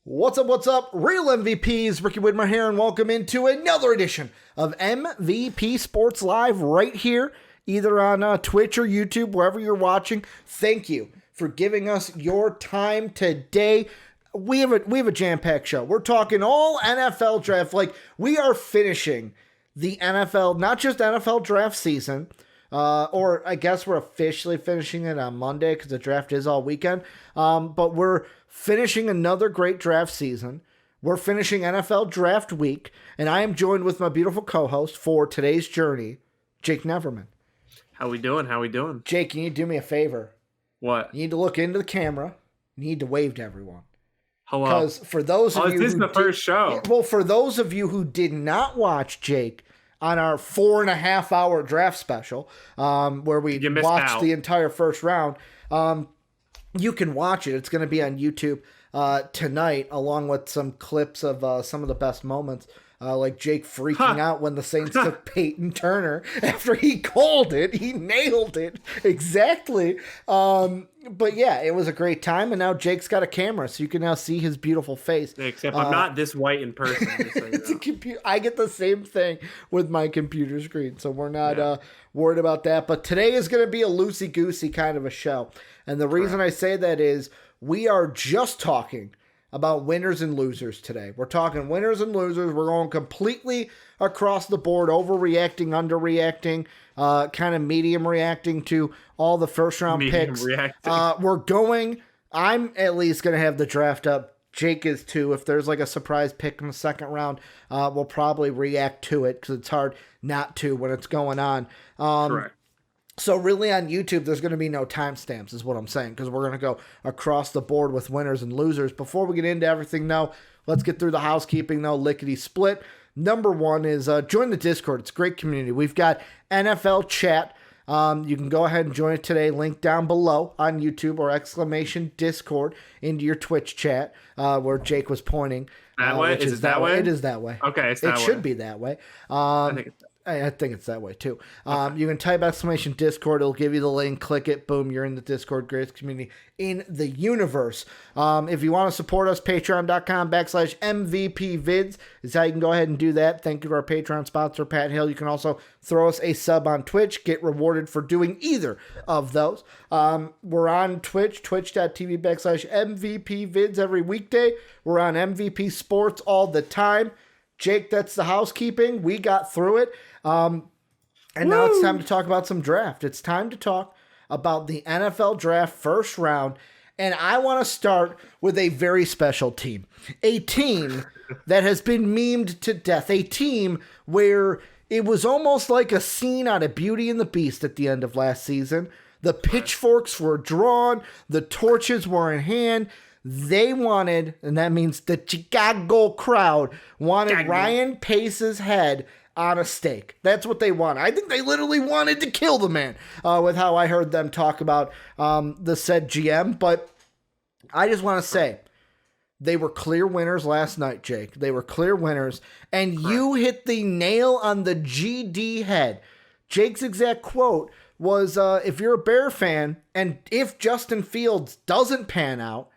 What's up, real MVPs? Ricky Widmer here, and welcome into another edition of MVP Sports Live right here, either on Twitch or YouTube, wherever you're watching. Thank you for giving us your time today. We have a jam-packed show. We're talking all NFL draft. Like, we are finishing the NFL, not just NFL draft season, or I guess we're officially finishing it on Monday because the draft is all weekend. But we're finishing another great draft season. We're finishing NFL draft week, and I am joined with my beautiful co-host for today's journey, Jake Neverman. How we doing? Jake, you need to do me a favor. What? You need to look into the camera. You need to wave to everyone. Hello. Because for those of you this is the first show. Well, for those of you who did not watch Jake on our 4.5 hour draft special, where we watched the entire first round, you can watch it. It's going to be on YouTube tonight, along with some clips of some of the best moments, like Jake freaking out when the Saints took Peyton Turner after he called it. He nailed it exactly. But yeah, it was a great time, and now Jake's got a camera, so you can now see his beautiful face. Except I'm not this white in person. It's a computer. I get the same thing with my computer screen, so we're not worried about that. But today is going to be a loosey-goosey kind of a show. And the reason I say that is we are just talking about winners and losers today. We're talking winners and losers. We're going completely across the board, overreacting, underreacting, kind of medium reacting to all the first round picks. I'm at least going to have the draft up. Jake is too. If there's like a surprise pick in the second round, we'll probably react to it because it's hard not to when it's going on. Correct. So really on YouTube, there's going to be no timestamps is what I'm saying, because we're going to go across the board with winners and losers. Before we get into everything, though, let's get through the housekeeping, though, lickety split. Number one is join the Discord. It's a great community. We've got NFL chat. You can go ahead and join it today. Link down below on YouTube or / Discord into your Twitch chat where Jake was pointing. That way? Is it that way? It is that way. Okay, it's that way. It should be that way. I think it's that way too. Okay. You can type / Discord. It'll give you the link. Click it. Boom. You're in the Discord. Greatest community in the universe. If you want to support us, patreon.com / MVP vids is how you can go ahead and do that. Thank you to our Patreon sponsor, Pat Hill. You can also throw us a sub on Twitch. Get rewarded for doing either of those. We're on Twitch, twitch.tv / MVP vids every weekday. We're on MVP Sports all the time. Jake, that's the housekeeping. We got through it. And now it's time to talk about some draft. It's time to talk about the NFL draft first round. And I want to start with a very special team. A team that has been memed to death. A team where it was almost like a scene out of Beauty and the Beast at the end of last season. The pitchforks were drawn. The torches were in hand. They wanted, and that means the Chicago crowd wanted Ryan Pace's head on a stake. That's what they want. I think they literally wanted to kill the man with how I heard them talk about the said GM. But I just want to say they were clear winners last night, Jake. They were clear winners. And you hit the nail on the GD head. Jake's exact quote was, if you're a Bear fan and if Justin Fields doesn't pan out,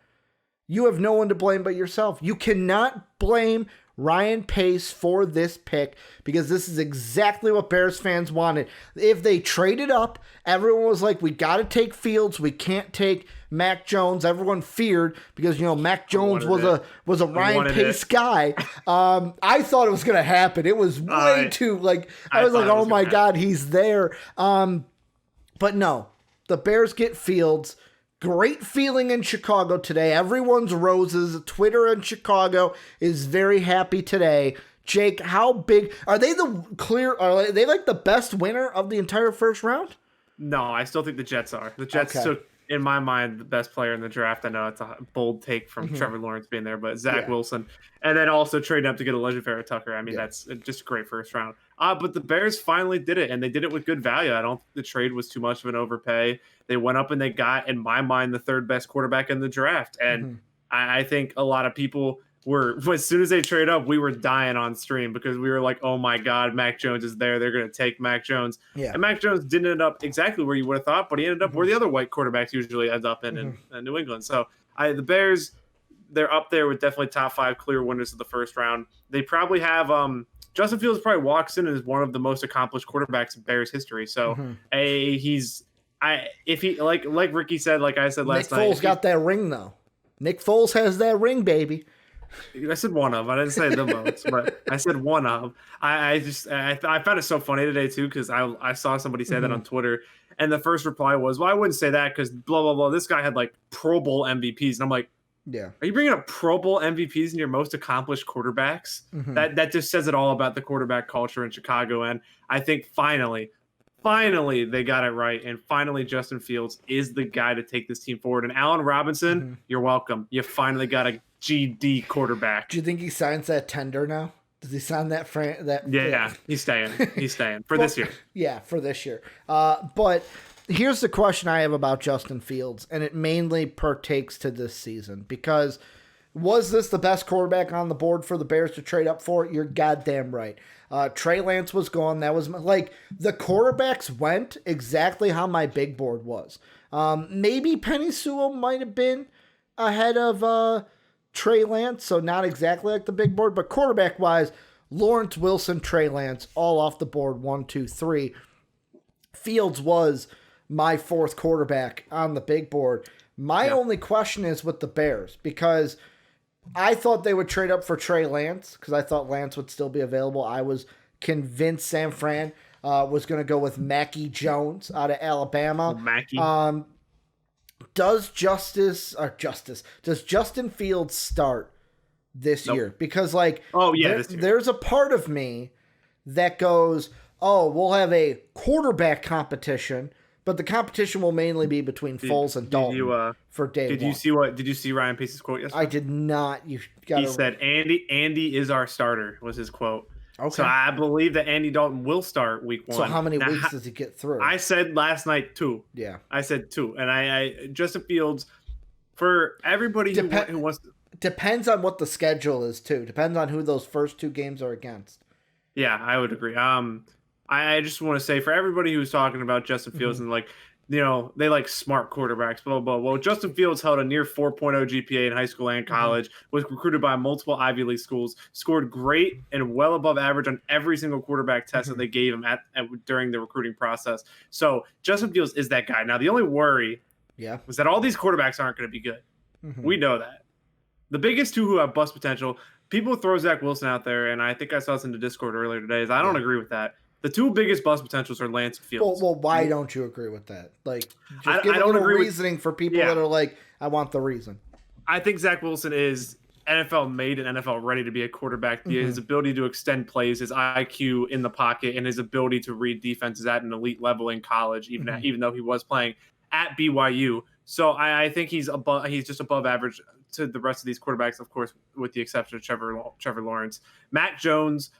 you have no one to blame but yourself. You cannot blame Ryan Pace for this pick because this is exactly what Bears fans wanted. If they traded up, everyone was like, we got to take Fields. We can't take Mac Jones. Everyone feared because, Mac Jones was a Ryan Pace guy. I thought it was going to happen. It was way too, I was like, oh my God, he's there. But no, the Bears get Fields. Great feeling in Chicago today. Everyone's roses. Twitter in Chicago is very happy today. Jake, how big are they? Are they like the best winner of the entire first round? No, I still think the Jets are. The Jets took, in my mind, the best player in the draft. I know it's a bold take from Trevor Lawrence being there, but Zach Wilson, and then also trading up to get a legendary Tucker. I mean, that's just a great first round. But the Bears finally did it, and they did it with good value. I don't think the trade was too much of an overpay. They went up and they got, in my mind, the third best quarterback in the draft. And I think a lot of people were, as soon as they trade up, we were dying on stream because we were like, oh my God, Mac Jones is there. They're going to take Mac Jones. Yeah. And Mac Jones didn't end up exactly where you would have thought, but he ended up where the other white quarterbacks usually end up in New England. So the Bears they're up there with definitely top 5 clear winners of the first round. They probably have Justin Fields probably walks in as one of the most accomplished quarterbacks in Bears history. So if he like Ricky said, like I said last night, Nick Foles got that ring though. Nick Foles has that ring, baby. I said one of. I didn't say the most, but I said one of. I found it so funny today too because I saw somebody say that on Twitter, and the first reply was, "Well, I wouldn't say that because blah blah blah. This guy had like Pro Bowl MVPs," and I'm like, "Yeah, are you bringing up Pro Bowl MVPs in your most accomplished quarterbacks?" That just says it all about the quarterback culture in Chicago, and I think finally they got it right, and finally Justin Fields is the guy to take this team forward. And Allen Robinson, you're welcome. You finally got a GD quarterback. Do you think he signs that tender now? Does he sign that? Yeah, he's staying. He's staying for this year. Yeah, for this year. But here's the question I have about Justin Fields, and it mainly partakes to this season because was this the best quarterback on the board for the Bears to trade up for? You're goddamn right. Trey Lance was gone. That was like the quarterbacks went exactly how my big board was. Maybe Penny Sewell might have been ahead of Trey Lance, so not exactly like the big board, but quarterback wise, Lawrence, Wilson, Trey Lance, all off the board. 1, 2, 3. Fields was my 4th quarterback on the big board. My only question is with the Bears because I thought they would trade up for Trey Lance because I thought Lance would still be available. I was convinced San Fran was going to go with Mackie Jones out of Alabama. Mackie. Does Justin Fields start this year? Because there's a part of me that goes, oh, we'll have a quarterback competition, but the competition will mainly be between Foles and Dalton for day one. Did you see Ryan Pace's quote yesterday? I did not. He said, Andy is our starter, was his quote. Okay. So I believe that Andy Dalton will start week 1. So how many weeks does he get through? I said last night 2. Yeah. I said 2. And I Justin Fields, for everybody who wants to... Depends on what the schedule is, too. Depends on who those first 2 games are against. Yeah, I would agree. I just want to say, for everybody who's talking about Justin Fields and they like smart quarterbacks, blah, blah, blah. Well, Justin Fields held a near 4.0 GPA in high school and college, was recruited by multiple Ivy League schools, scored great and well above average on every single quarterback test that they gave him during the recruiting process. So Justin Fields is that guy. Now, the only worry was that all these quarterbacks aren't going to be good. We know that. The biggest 2 who have bust potential, people throw Zach Wilson out there, and I think I saw this in the Discord earlier today, is I don't agree with that. The 2 biggest bust potentials are Lance and Fields. Well, why don't you agree with that? Like, just give a little reasoning for people that are like, I want the reason. I think Zach Wilson is NFL made and NFL ready to be a quarterback. His ability to extend plays, his IQ in the pocket, and his ability to read defenses at an elite level in college, even though he was playing at BYU. So I think he's just above average to the rest of these quarterbacks, of course, with the exception of Trevor Lawrence. Mac Jones,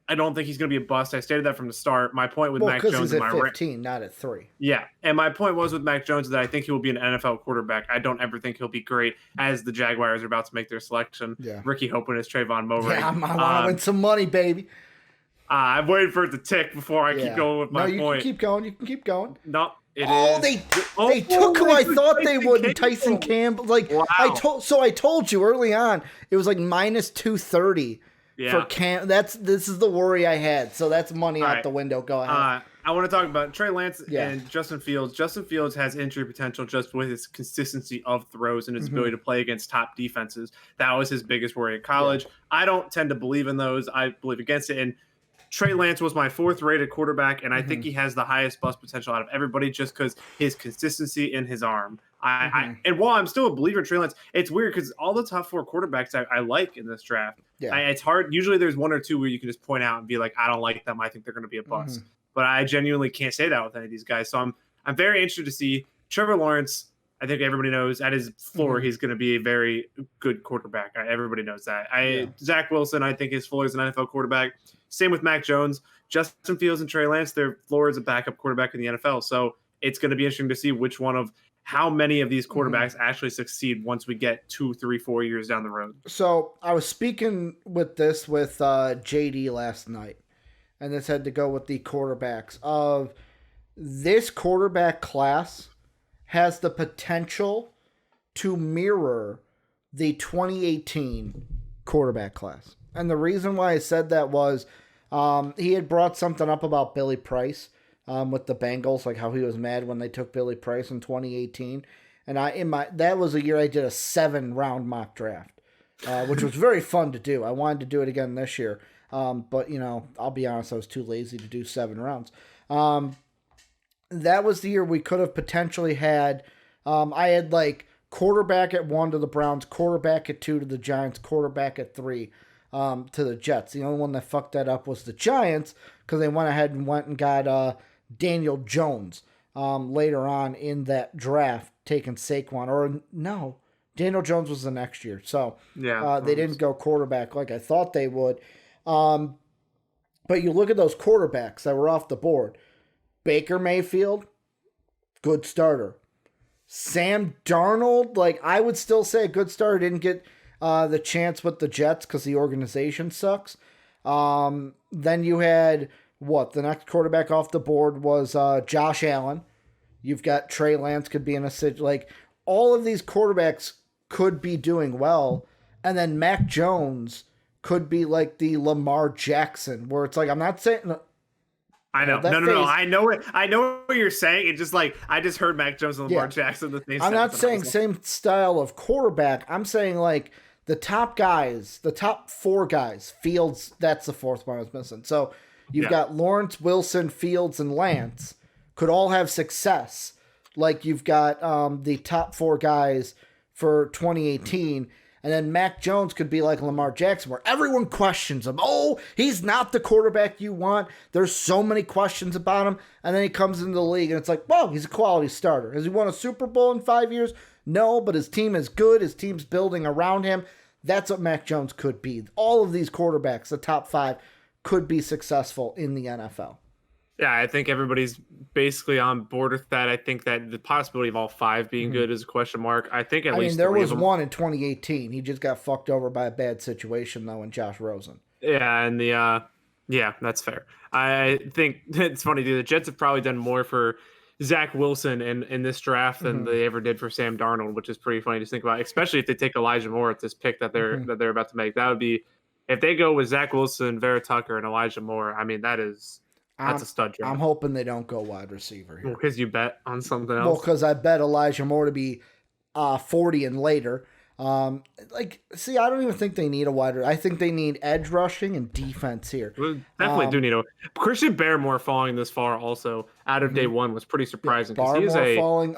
I don't think he's going to be a bust. I stated that from the start. My point with Mac Jones he's at 15, not at 3. Yeah, and my point was with Mac Jones that I think he will be an NFL quarterback. I don't ever think he'll be great as the Jaguars are about to make their selection. Yeah. Ricky hoping is Trayvon Mowbray. Yeah, I want to win some money, baby. I'm waiting for it to tick before I keep going with my point. No, you can keep going. No, they took who I thought they would. Tyson Campbell. Wow. I told you early on it was like minus 230. For Cam, this is the worry I had. So that's money out the window. Go ahead. I want to talk about Trey Lance and Justin Fields. Justin Fields has injury potential just with his consistency of throws and his ability to play against top defenses. That was his biggest worry in college. I don't tend to believe in those. I believe against it. And Trey Lance was my 4th rated quarterback, and I think he has the highest bust potential out of everybody just because his consistency in his arm. And while I'm still a believer in Trey Lance, it's weird because all the top 4 quarterbacks I like in this draft, it's hard. Usually there's 1 or 2 where you can just point out and be like, I don't like them. I think they're going to be a bust. But I genuinely can't say that with any of these guys. So I'm very interested to see Trevor Lawrence. I think everybody knows at his floor he's going to be a very good quarterback. Everybody knows that. Zach Wilson, I think his floor is an NFL quarterback. Same with Mac Jones. Justin Fields and Trey Lance, their floor is a backup quarterback in the NFL. So it's going to be interesting to see how many of these quarterbacks actually succeed once we get 2, 3, 4 years down the road. So I was speaking with JD last night, and this had to go with the quarterbacks of this quarterback class has the potential to mirror the 2018 quarterback class. And the reason why I said that was he had brought something up about Billy Price with the Bengals, like how he was mad when they took Billy Price in 2018. And that was a year I did a 7-round mock draft, which was very fun to do. I wanted to do it again this year. But, I'll be honest, I was too lazy to do 7 rounds. That was the year we could have potentially had, I had like quarterback at 1 to the Browns, quarterback at 2 to the Giants, quarterback at 3 to the Jets. The only one that fucked that up was the Giants because they went ahead and went and got Daniel Jones later on in that draft, taking Saquon. Or no, Daniel Jones was the next year. So they didn't go quarterback like I thought they would. But you look at those quarterbacks that were off the board. Baker Mayfield, good starter. Sam Darnold, like I would still say a good starter, didn't get the chance with the Jets because the organization sucks. Then you had, the next quarterback off the board was Josh Allen. You've got Trey Lance could be in a situation. Like all of these quarterbacks could be doing well. And then Mac Jones could be like the Lamar Jackson, where it's like, I'm not saying... I know. No. I know it. I know what you're saying. It's just like I just heard Mac Jones and Lamar Jackson the same. I'm not saying same style of quarterback. I'm saying like the top guys, the top 4 guys. Fields, that's the 4th one I was missing. So you've got Lawrence, Wilson, Fields, and Lance could all have success. Like you've got the top 4 guys for 2018. And then Mac Jones could be like Lamar Jackson, where everyone questions him. Oh, he's not the quarterback you want. There's so many questions about him. And then he comes into the league, and it's like, well, he's a quality starter. Has he won a Super Bowl in 5 years? No, but his team is good. His team's building around him. That's what Mac Jones could be. All of these quarterbacks, the top 5, could be successful in the NFL. Yeah, I think everybody's basically on board with that. I think that the possibility of all 5 being good is a question mark. I think at least there was one in 2018. He just got fucked over by a bad situation, though, in Josh Rosen. Yeah, and that's fair. I think it's funny, dude. The Jets have probably done more for Zach Wilson in this draft than they ever did for Sam Darnold, which is pretty funny to think about, especially if they take Elijah Moore at this pick that they're about to make. That would be, if they go with Zach Wilson, Vera Tucker, and Elijah Moore, I mean, that's a stud draft. I'm hoping they don't go wide receiver here. Well, because you bet on something else. Well, because I bet Elijah Moore to be 40 and later. I don't even think they need a wide receiver. I think they need edge rushing and defense here. We definitely do need a Christian Barmore falling this far also out of day one was pretty surprising. Barmore falling.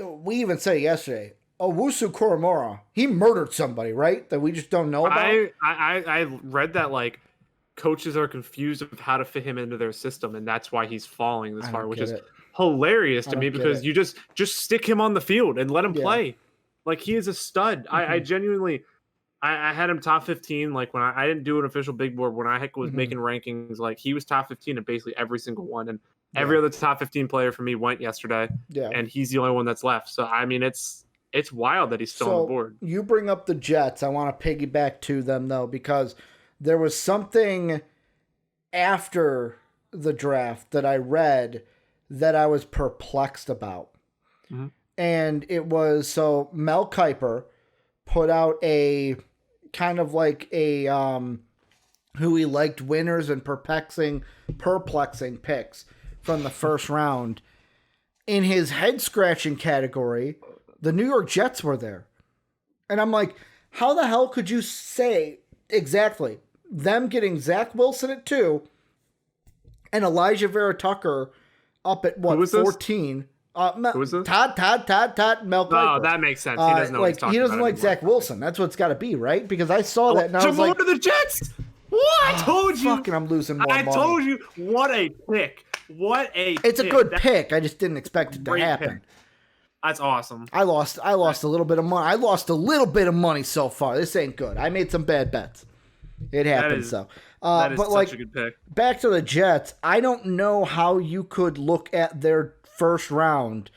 We even said yesterday, Owusu Koromora, he murdered somebody, right? That we just don't know about? I read that like coaches are confused with how to fit him into their system, and that's why he's falling this far, which is hilarious to me because you just stick him on the field and let him play. Like, he is a stud. I genuinely, I had him top 15. Like, when I didn't do an official big board, when I was making rankings, like, he was top 15 in basically every single one. And every other top 15 player for me went yesterday. Yeah. And he's the only one that's left. So, I mean, it's wild that he's still on the board. You bring up the Jets. I want to piggyback to them, though, because there was something after the draft that I read that I was perplexed about. Mm-hmm. And it was, so Mel Kiper put out a kind of like a who he liked winners and perplexing picks from the first round. In his head-scratching category, the New York Jets were there. And I'm like, how the hell could you say exactly them getting Zach Wilson at 2 and Elijah Vera Tucker up at 14? Who was this? Todd, Mel Kiper. Oh, that makes sense. He doesn't know what he's talking he doesn't about like anymore. Zach Wilson. That's what it's got to be, right? Because I saw that and I was like, to the Jets. What? I told you. Fucking, I'm losing more money. I told you. What a pick. It's a good pick. I just didn't expect it to happen. Pick. That's awesome. I lost a little bit of money. I lost a little bit of money so far. This ain't good. I made some bad bets. It happens, though. That is such a good pick. Back to the Jets, I don't know how you could look at their first round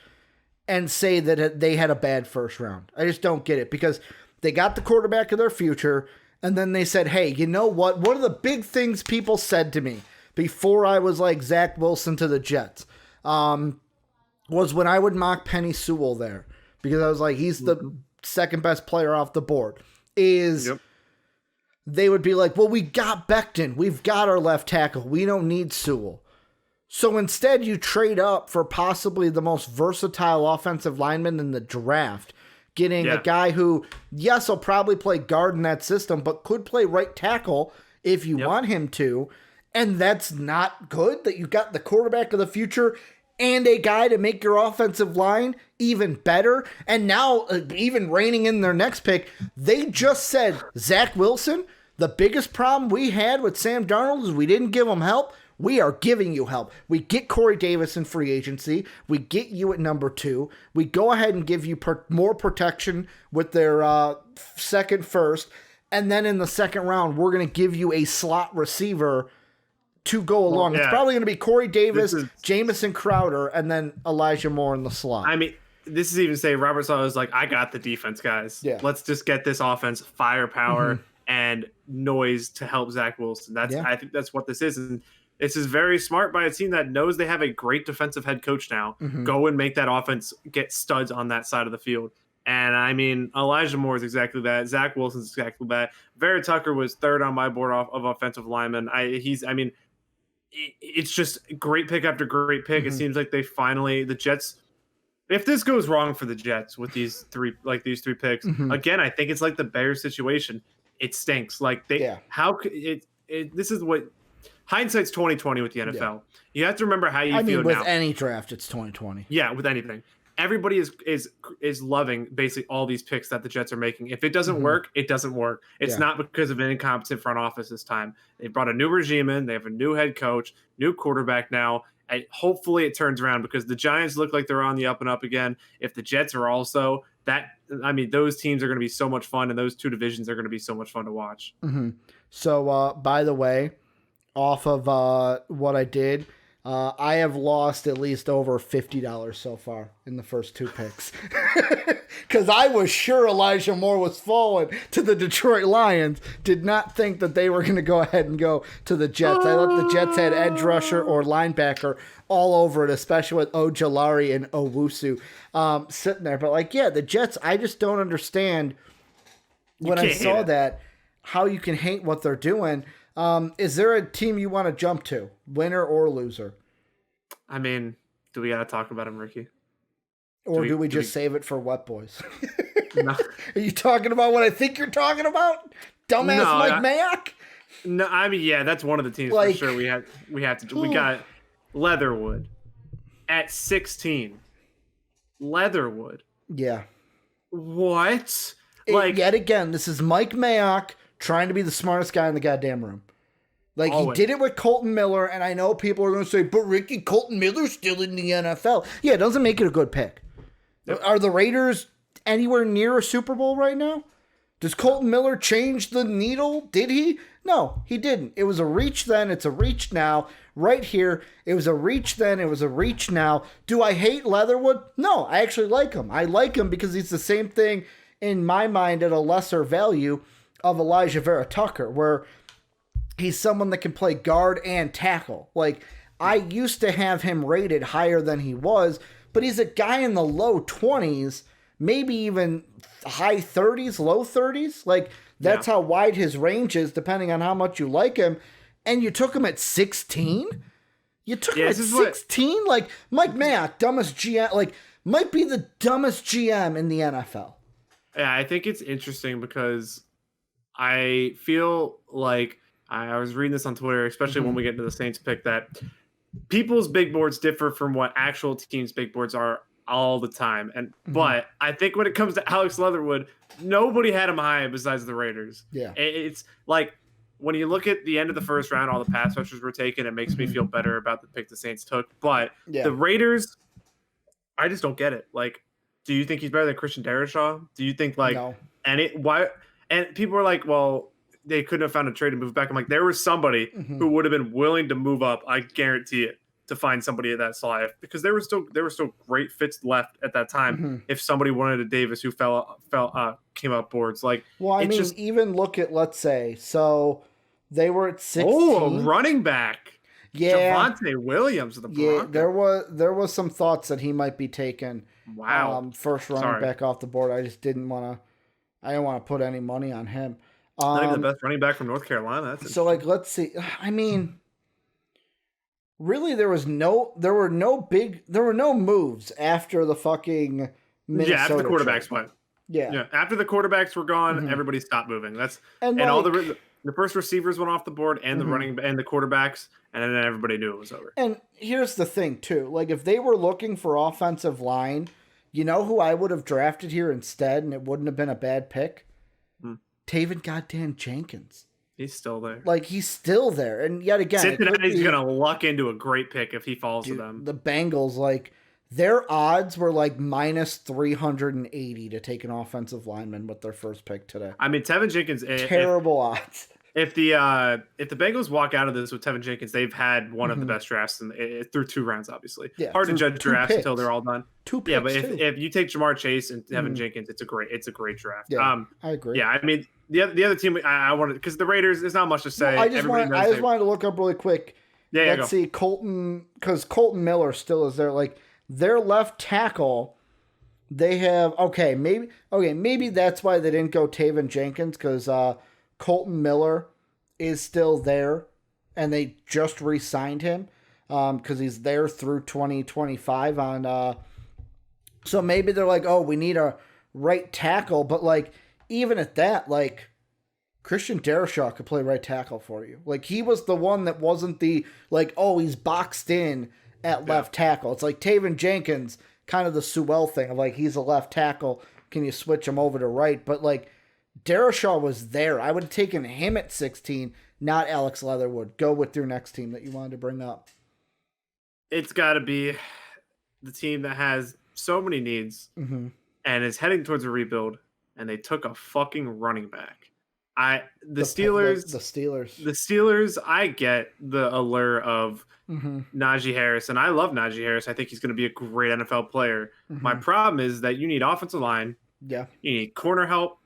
and say that they had a bad first round. I just don't get it, because they got the quarterback of their future, and then they said, hey, you know what? One of the big things people said to me before I was like Zach Wilson to the Jets was when I would mock Penny Sewell there, because I was like, he's the second best player off the board, is they would be like, well, we got Becton. We've got our left tackle. We don't need Sewell. So instead, you trade up for possibly the most versatile offensive lineman in the draft, getting a guy who, yes, will probably play guard in that system, but could play right tackle if you want him to. And that's not good that you got the quarterback of the future and a guy to make your offensive line even better. And now, even reining in their next pick, they just said, Zach Wilson, the biggest problem we had with Sam Darnold is we didn't give him help. We are giving you help. We get Corey Davis in free agency. We get you at number 2. We go ahead and give you more protection with their second first. And then in the second round, we're going to give you a slot receiver to go along. It's probably going to be Corey Davis, Jamison Crowder, and then Elijah Moore in the slot. I mean, this is even saying Robert Saleh was like, I got the defense, guys. Yeah. Let's just get this offense firepower and noise to help Zach Wilson. I think that's what this is. And this is very smart by a team that knows they have a great defensive head coach now. Go and make that offense get studs on that side of the field. And I mean, Elijah Moore is exactly that. Zach Wilson's exactly that. Vera Tucker was third on my board of offensive linemen. It's just great pick after great pick. It seems like the Jets, if this goes wrong for the Jets with these three picks, again, I think it's like the Bears situation. It stinks. Like how could this is what hindsight's 2020 with the NFL. Yeah. You have to remember how you feel with now. Any draft, it's 2020. Yeah, with anything. Everybody is loving basically all these picks that the Jets are making. If it doesn't work, it doesn't work. It's not because of an incompetent front office this time. They brought a new regime in. They have a new head coach, new quarterback now. And hopefully it turns around because the Giants look like they're on the up and up again. If the Jets are also those teams are going to be so much fun, and those two divisions are going to be so much fun to watch. So, by the way, off of what I did, I have lost at least over $50 so far in the first 2 picks. Because I was sure Elijah Moore was falling to the Detroit Lions. Did not think that they were going to go ahead and go to the Jets. I thought the Jets had edge rusher or linebacker all over it, especially with Ojulari and Owusu sitting there. But the Jets, I just don't understand when I saw that, how you can hate what they're doing. Is there a team you want to jump to, winner or loser? I mean, do we got to talk about him, Ricky? Or do we just save it for Wet Boys? No. Are you talking about what I think you're talking about? Dumbass Mike Mayock? No, I mean, yeah, that's one of the teams for sure. We have to do. We got Leatherwood at 16. Leatherwood. Yeah. What? Yet again, this is Mike Mayock trying to be the smartest guy in the goddamn room. He did it with Colton Miller, and I know people are going to say, but Ricky, Colton Miller's still in the NFL. Yeah, it doesn't make it a good pick. Yep. Are the Raiders anywhere near a Super Bowl right now? Does Colton Miller change the needle? Did he? No, he didn't. It was a reach then. It's a reach now. Right here, it was a reach then. It was a reach now. Do I hate Leatherwood? No, I actually like him. I like him because he's the same thing in my mind at a lesser value of Elijah Vera Tucker, where he's someone that can play guard and tackle. I used to have him rated higher than he was, but he's a guy in the low 20s, maybe even high 30s, low 30s. That's how wide his range is, depending on how much you like him. And you took him at 16? You took him at 16? Mike Mayock, dumbest GM, might be the dumbest GM in the NFL. Yeah, I think it's interesting because I feel like I was reading this on Twitter, especially when we get into the Saints pick, that people's big boards differ from what actual teams' big boards are all the time. But I think when it comes to Alex Leatherwood, nobody had him high besides the Raiders. Yeah, it's when you look at the end of the first round, all the pass rushers were taken. It makes me feel better about the pick the Saints took. But the Raiders, I just don't get it. Do you think he's better than Christian Darrisaw? Do you think no. And people are like, well, they couldn't have found a trade to move back. I'm like, there was somebody who would have been willing to move up. I guarantee it, to find somebody at that slot, because there were still great fits left at that time. If somebody wanted a Davis who came up boards, even look at, let's say, so they were at 16. Oh, running back. Yeah. Javonte Williams of the Yeah, Broncos. there was some thoughts that he might be taken Wow. first running Sorry. back off the board. I just didn't want to I didn't want to put any money on him. Not even the best running back from North Carolina. So like let's see. I mean, really there were no moves after the fucking Minnesota after the quarterbacks trade. went. Yeah, after the quarterbacks were gone, everybody stopped moving. And all the first receivers went off the board, and the running and the quarterbacks, and then everybody knew it was over. And here's the thing too: like if they were looking for offensive line, you know who I would have drafted here instead, and it wouldn't have been a bad pick. Taven goddamn Jenkins. He's still there. Like he's still there, and yet again, Cincinnati's gonna luck into a great pick if he falls to them. The Bengals, like their odds were like minus 380 to take an offensive lineman with their first pick today. I mean, Tevin Jenkins, terrible odds. If the Bengals walk out of this with Tevin Jenkins, they've had one of the best drafts through 2 rounds. Obviously, hard to judge drafts until they're all done. 2 picks, yeah, but if you take Jamar Chase and Tevin Jenkins, it's a great draft. Yeah, I agree. Yeah, I mean the other team I wanted because the Raiders, there's not much to say. I just wanted to look up really quick. Yeah, let's see Colton Kolton Miller still is there. Like their left tackle, they have maybe that's why they didn't go Taven Jenkins because Kolton Miller is still there, and they just re-signed him because he's there through 2025 on. So maybe they're like, oh, we need a right tackle, but like even at that, like Christian Darrisaw could play right tackle for you. Like he was the one that wasn't the like, oh, he's boxed in at left tackle. It's like Taven Jenkins, kind of the Sewell thing of like he's a left tackle. Can you switch him over to right? But like Darrisaw was there. I would have taken him at 16, not Alex Leatherwood. Go with your next team that you wanted to bring up. It's got to be the team that has so many needs and is heading towards a rebuild, and they took a fucking running back. The Steelers, I get the allure of Najee Harris, and I love Najee Harris. I think he's going to be a great NFL player. My problem is that you need offensive line. Yeah. You need corner help.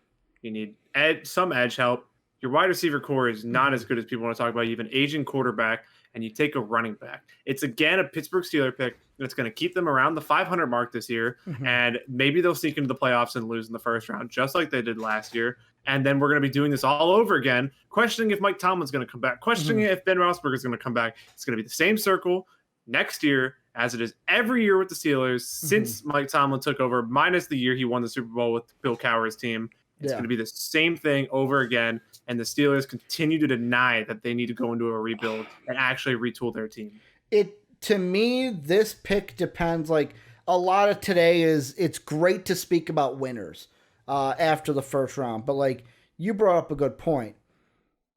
You need some edge help. Your wide receiver core is not as good as people want to talk about. You have an aging quarterback, and you take a running back. It's, again, a Pittsburgh Steelers pick that's going to keep them around the 500 mark this year, and maybe they'll sneak into the playoffs and lose in the first round, just like they did last year. And then we're going to be doing this all over again, questioning if Mike Tomlin's going to come back, questioning if Ben Roethlisberger is going to come back. It's going to be the same circle next year as it is every year with the Steelers since Mike Tomlin took over, minus the year he won the Super Bowl with Bill Cowher's team. It's going to be the same thing over again, and the Steelers continue to deny that they need to go into a rebuild and actually retool their team. To me, this pick depends. Like a lot of today it's great to speak about winners after the first round, but like you brought up a good point.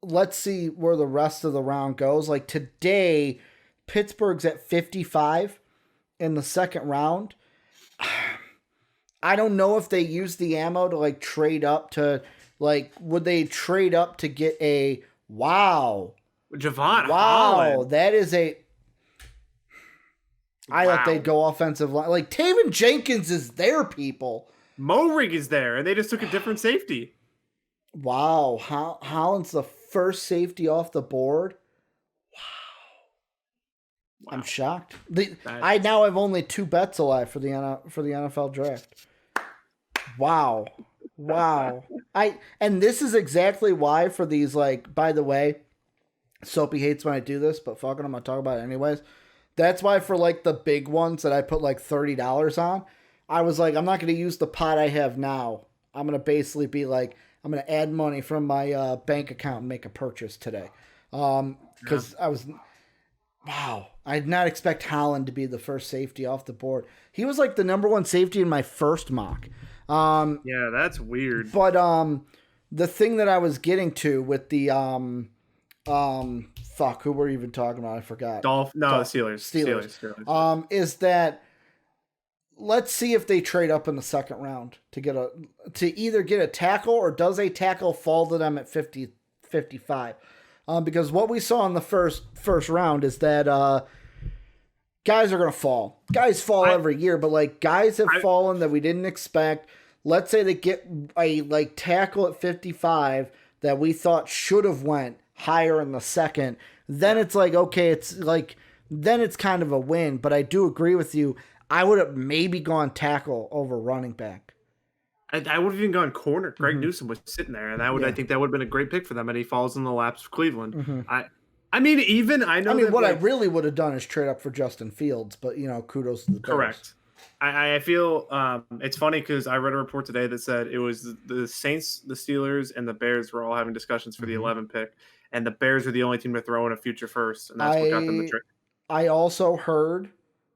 Let's see where the rest of the round goes. Like today, Pittsburgh's at 55 in the second round. I don't know if they use the ammo to like trade up to like, would they trade up to get a Javon Holland. That is I thought they'd go offensive line. Like Taven Jenkins is there, people. Morig is there, and they just took a different safety. Wow. Holland's the first safety off the board. Wow. I'm shocked. I now have only 2 bets alive for the NFL draft. Wow. And this is exactly why for these, like, by the way, Soapy hates when I do this, but fucking I'm going to talk about it anyways. That's why for like the big ones that I put like $30 on, I was like, I'm not going to use the pot I have now. I'm going to basically be like, I'm going to add money from my bank account and make a purchase today. Because I did not expect Holland to be the first safety off the board. He was like the number 1 safety in my first mock. Yeah, that's weird. But the thing that I was getting to with the who were we even talking about? I forgot. The Steelers. Is that let's see if they trade up in the second round to either get a tackle, or does a tackle fall to them at 55? Because what we saw in the first round is that guys are going to fall. Guys fall every year, but like guys have fallen that we didn't expect. Let's say they get a like tackle at 55 that we thought should have went higher in the second, then it's like, okay, then it's kind of a win. But I do agree with you. I would have maybe gone tackle over running back. I would have even gone corner. Greg Newsome was sitting there, and I think that would have been a great pick for them, and he falls in the laps of Cleveland. I mean, what I really would have done is trade up for Justin Fields, but kudos to the Bears. Correct. I feel it's funny because I read a report today that said it was the Saints, the Steelers, and the Bears were all having discussions for the 11 pick, and the Bears were the only team to throw in a future first, and that's what got them the trick. I also heard,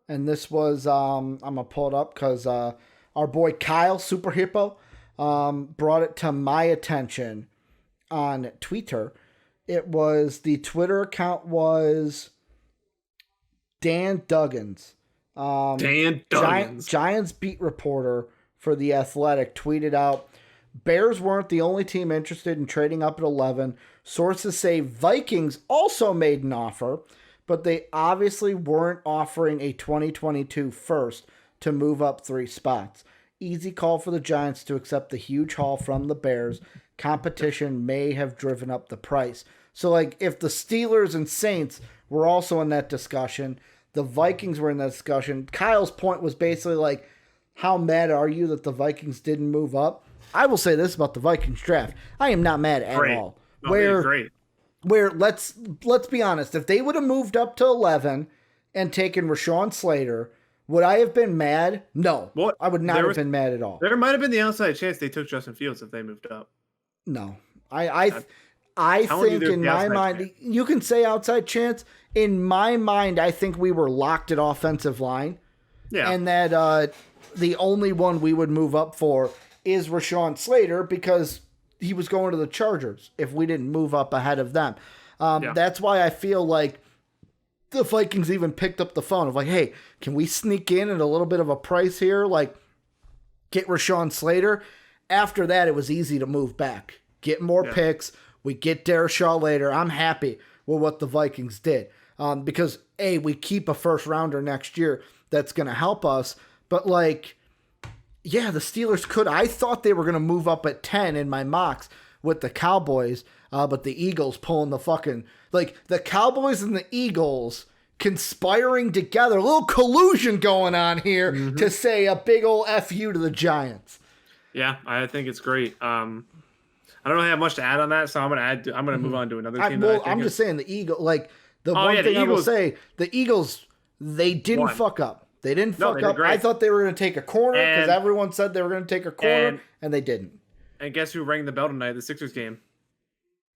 and this was I'm gonna pull it up because our boy Kyle Super Hippo brought it to my attention on Twitter. It was the Twitter account was Dan Duggins. Dan Duggins. Giants beat reporter for The Athletic tweeted out, Bears weren't the only team interested in trading up at 11. Sources say Vikings also made an offer, but they obviously weren't offering a 2022 first to move up 3 spots. Easy call for the Giants to accept the huge haul from the Bears. Competition may have driven up the price. So, like, if the Steelers and Saints were also in that discussion, the Vikings were in that discussion, Kyle's point was basically like, how mad are you that the Vikings didn't move up? I will say this about the Vikings draft. I am not mad at all. Great. Where let's be honest, if they would have moved up to 11 and taken Rashawn Slater, would I have been mad? No. What? I would not have been mad at all. There might have been the outside chance they took Justin Fields if they moved up. No. I think in my mind, you can say outside chance. In my mind, I think we were locked at offensive line. Yeah. And that the only one we would move up for is Rashawn Slater because he was going to the Chargers if we didn't move up ahead of them. That's why I feel like the Vikings even picked up the phone of like, hey, can we sneak in at a little bit of a price here? Like, get Rashawn Slater. After that, it was easy to move back. Get more picks. We get Darashaw later. I'm happy with what the Vikings did. Because, A, we keep a first rounder next year that's going to help us. But, like, yeah, the Steelers could. I thought they were going to move up at 10 in my mocks with the Cowboys. But the Eagles pulling the fucking, like, the Cowboys and the Eagles conspiring together. A little collusion going on here to say a big old FU to the Giants. Yeah, I think it's great. I don't really have much to add on that, so I'm gonna move on to another team. I'm just saying the Eagles. Like one thing I will say, the Eagles, they didn't fuck up. They didn't fuck up. I thought they were going to take a corner because everyone said they were going to take a corner, and they didn't. And guess who rang the bell tonight? The Sixers game.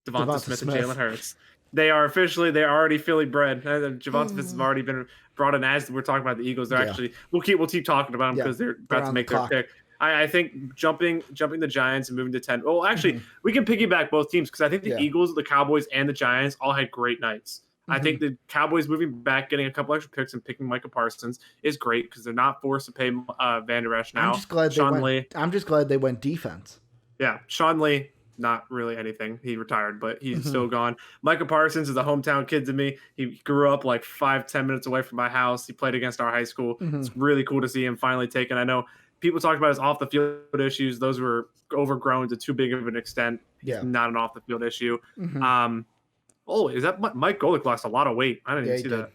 Devonta Smith and Jalen Hurts. They're already Philly bred. Devonta Smith has already been brought in as we're talking about the Eagles. They're actually we'll keep talking about them because they're about to make their pick. I think jumping the Giants and moving to 10. Well, actually, we can piggyback both teams because I think the Eagles, the Cowboys, and the Giants all had great nights. I think the Cowboys moving back, getting a couple extra picks, and picking Micah Parsons is great because they're not forced to pay Van Der Esch now. I'm just glad they went defense. Yeah, Sean Lee, not really anything. He retired, but he's still gone. Micah Parsons is a hometown kid to me. He grew up like 5-10 minutes away from my house. He played against our high school. It's really cool to see him finally taken. I know people talked about his off the field issues. Those were overgrown to too big of an extent. He's not an off the field issue. Is that Mike Golick lost a lot of weight? I didn't even see that.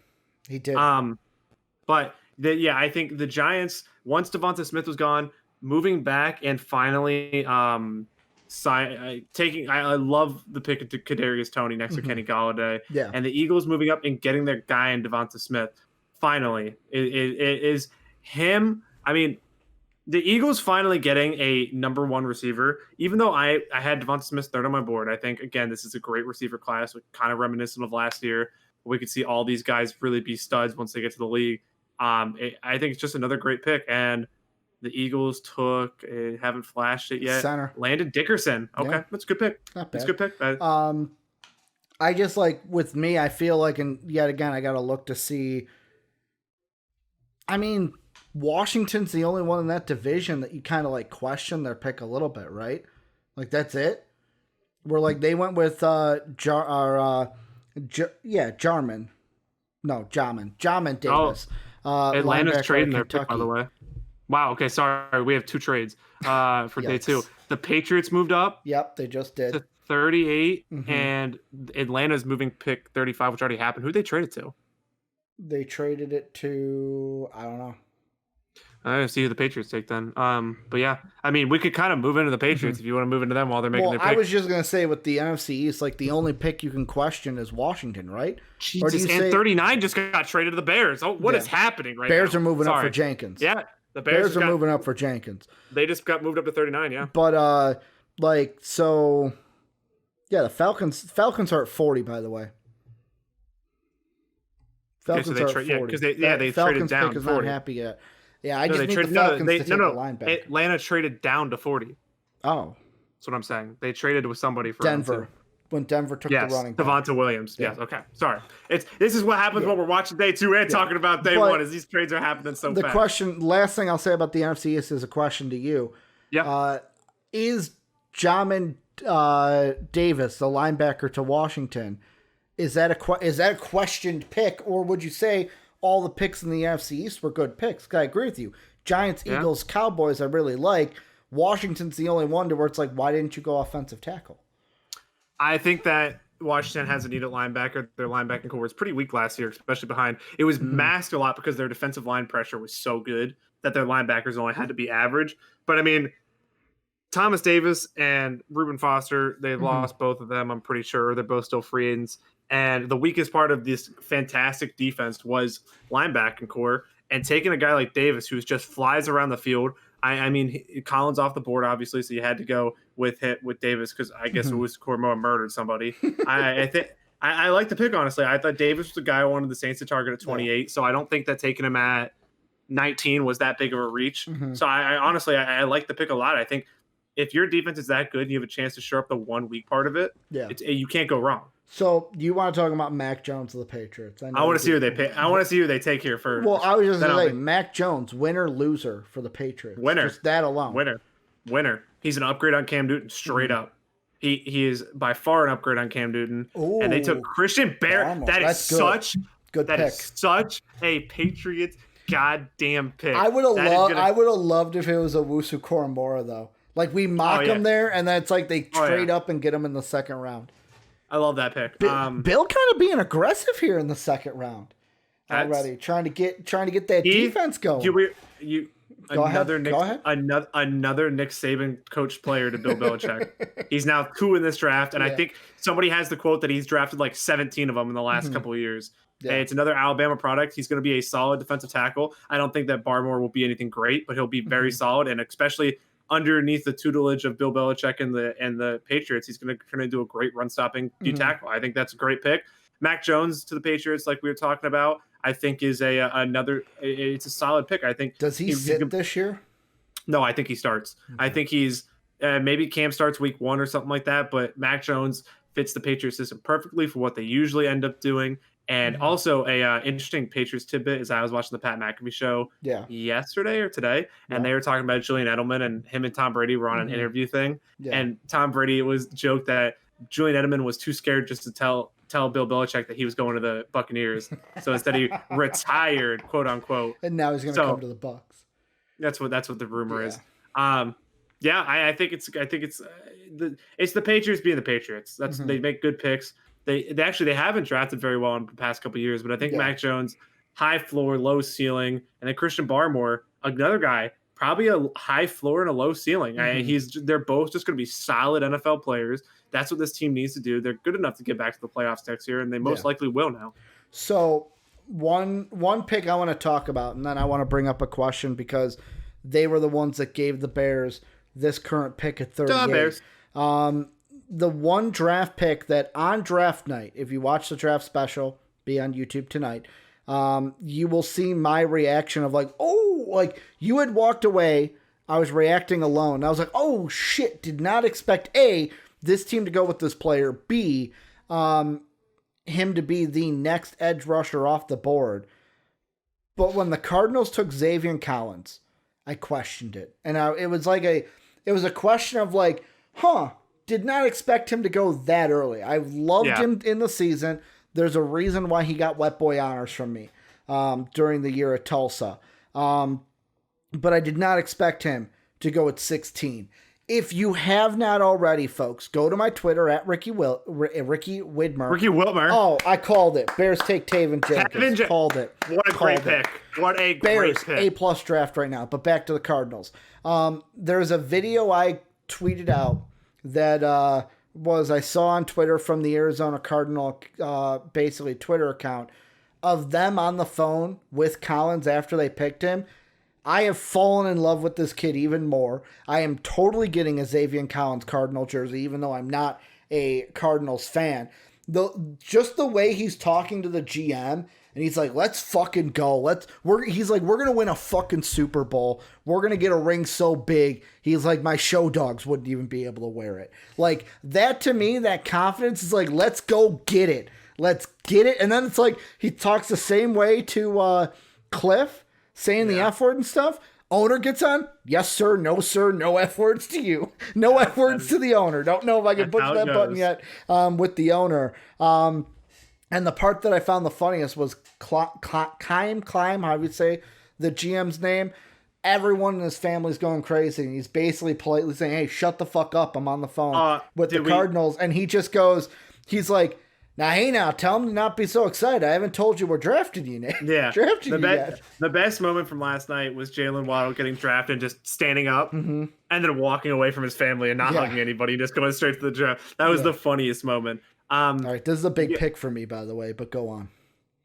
He did. But I think the Giants, once Devonta Smith was gone, moving back and finally I love the pick of Kadarius Toney next to Kenny Golladay. Yeah. And the Eagles moving up and getting their guy in Devonta Smith. Finally, it is him. I mean, the Eagles finally getting a number one receiver, even though I had Devonta Smith third on my board. I think, again, this is a great receiver class, kind of reminiscent of last year. We could see all these guys really be studs once they get to the league. I think it's just another great pick. And the Eagles haven't flashed it yet. Center. Landon Dickerson. Okay, that's a good pick. Not bad. That's a good pick. I just with me, I feel like, and yet again, I got to look to see. I mean, Washington's the only one in that division that you kind of question their pick a little bit, right? Like that's it. Where they went with Jarman. No, Jamin Davis. Atlanta's trading their pick, by the way. Wow. Okay. Sorry. We have two trades for day two. The Patriots moved up. Yep. They just did. To 38, and Atlanta's moving pick 35, which already happened. Who'd they trade it to? They traded it to, I don't know. I gotta see who the Patriots take then. But yeah, I mean, we could kind of move into the Patriots if you want to move into them while they're making their pick. I was just gonna say with the NFC East, like the only pick you can question is Washington, right? Jesus, or do you say 39 just got traded to the Bears? Oh, what is happening right Bears now? are moving up for Jenkins. Yeah, the Bears are moving up for Jenkins. They just got moved up to 39. Yeah, but so yeah, the Falcons are at 40, by the way. Falcons are at 40. Yeah, because they traded down. Pick is 40. Not happy yet. Yeah, I just need the Falcons to take a linebacker. Atlanta traded down to 40. Oh. That's what I'm saying. They traded with somebody for Denver. When Denver took the running back. Devonta Williams. Yeah. Yes, okay. Sorry. This is what happens when we're watching day 2 and talking about day 1 is these trades are happening so fast. The question, last thing I'll say about the NFC East is a question to you. Yeah. Is Jamin Davis, the linebacker to Washington, is that a questioned pick, or would you say all the picks in the NFC East were good picks? I agree with you. Giants, Eagles, Cowboys, I really like. Washington's the only one to where it's like, why didn't you go offensive tackle? I think that Washington has a need at linebacker. Their linebacking core was pretty weak last year, especially behind. It was masked a lot because their defensive line pressure was so good that their linebackers only had to be average. But I mean, Thomas Davis and Reuben Foster, they lost both of them, I'm pretty sure. They're both still free agents. And the weakest part of this fantastic defense was linebacking core. And taking a guy like Davis, who just flies around the field. I mean, Collins off the board, obviously, so you had to go with Davis because I guess it was Cormo murdered somebody. I think I like the pick, honestly. I thought Davis was the guy I wanted the Saints to target at 28, so I don't think that taking him at 19 was that big of a reach. So I honestly like the pick a lot. I think if your defense is that good and you have a chance to shore up the 1 weak part of it, you can't go wrong. So you want to talk about Mac Jones of the Patriots? I want to see who they pick. I want to see who they take here first. Well, I was just going to say, Mac Jones, winner, loser for the Patriots. Winner. Just that alone. Winner. He's an upgrade on Cam Newton, straight up. He is by far an upgrade on Cam Newton. Ooh, and they took Christian Barrett. That is such a Patriots goddamn pick. I would have loved if it was Owusu Koromora, though. Like, we mock him there, and then it's like they trade up and get him in the second round. I love that pick. Bill kind of being aggressive here in the second round already, trying to get that defense going. Another Nick Saban coached player to Bill Belichick. He's now 2 in this draft, and I think somebody has the quote that he's drafted like 17 of them in the last couple of years. Yeah. It's another Alabama product. He's going to be a solid defensive tackle. I don't think that Barmore will be anything great, but he'll be very solid, and especially underneath the tutelage of Bill Belichick and the Patriots, he's going to do a great run stopping tackle. I think that's a great pick. Mac Jones to the Patriots, like we were talking about, I think is it's a solid pick. I think. Does he sit this year? No, I think he starts. I think he's maybe Cam starts week 1 or something like that, but Mac Jones fits the Patriots system perfectly for what they usually end up doing. And also a interesting Patriots tidbit is I was watching the Pat McAfee show yesterday or today, and they were talking about Julian Edelman, and him and Tom Brady were on an interview thing. Yeah. And Tom Brady was joked that Julian Edelman was too scared just to tell Bill Belichick that he was going to the Buccaneers. So instead he retired, quote unquote. And now he's going to come to the Bucs. That's what the rumor is. I think it's the Patriots being the Patriots. That's they make good picks. They haven't drafted very well in the past couple of years, but I think Mac Jones, high floor, low ceiling, and then Christian Barmore, another guy, probably a high floor and a low ceiling. They're both just going to be solid NFL players. That's what this team needs to do. They're good enough to get back to the playoffs next year, and they most likely will now. So one pick I want to talk about, and then I want to bring up a question because they were the ones that gave the Bears this current pick at 38. Bears. The one draft pick that on draft night, if you watch the draft special, be on YouTube tonight, you will see my reaction of like you had walked away. I was reacting alone. I was like, oh shit, did not expect A, this team to go with this player, B, him to be the next edge rusher off the board. But when the Cardinals took Xavier Collins, I questioned it. And it was a question of like, did not expect him to go that early. I loved him in the season. There's a reason why he got wet boy honors from me during the year at Tulsa. But I did not expect him to go at 16. If you have not already, folks, go to my Twitter at Ricky Widmer. Ricky Wilmer. Oh, I called it. Bears take Taven Jenkins. Called it. What a great pick. What a Bears, great pick. A+ draft right now. But back to the Cardinals. There's a video I tweeted out that I saw on Twitter from the Arizona Cardinal basically Twitter account of them on the phone with Collins after they picked him. I have fallen in love with this kid even more. I am totally getting a Xavier Collins Cardinal jersey, even though I'm not a Cardinals fan. Just the way he's talking to the GM, and he's like, let's fucking go. He's like, we're going to win a fucking Super Bowl. We're going to get a ring so big. He's like, my show dogs wouldn't even be able to wear it. Like, that to me, that confidence is like, let's go get it. Let's get it. And then it's like, he talks the same way to Cliff, saying the F word and stuff. Owner gets on. Yes, sir. No, sir. No F words to you. No F words to the owner. Don't know if I can push that button yet with the owner. And the part that I found the funniest was Climb, how do you say the GM's name? Everyone in his family's going crazy. And he's basically politely saying, hey, shut the fuck up. I'm on the phone with the Cardinals. And he just goes, he's like, now, tell him to not be so excited. I haven't told you we're drafting you, Nate. Yeah. Drafting you yet. The best moment from last night was Jalen Waddle getting drafted and just standing up and then walking away from his family and not hugging anybody, just going straight to the draft. That was the funniest moment. All right, this is a big pick for me, by the way, but go on.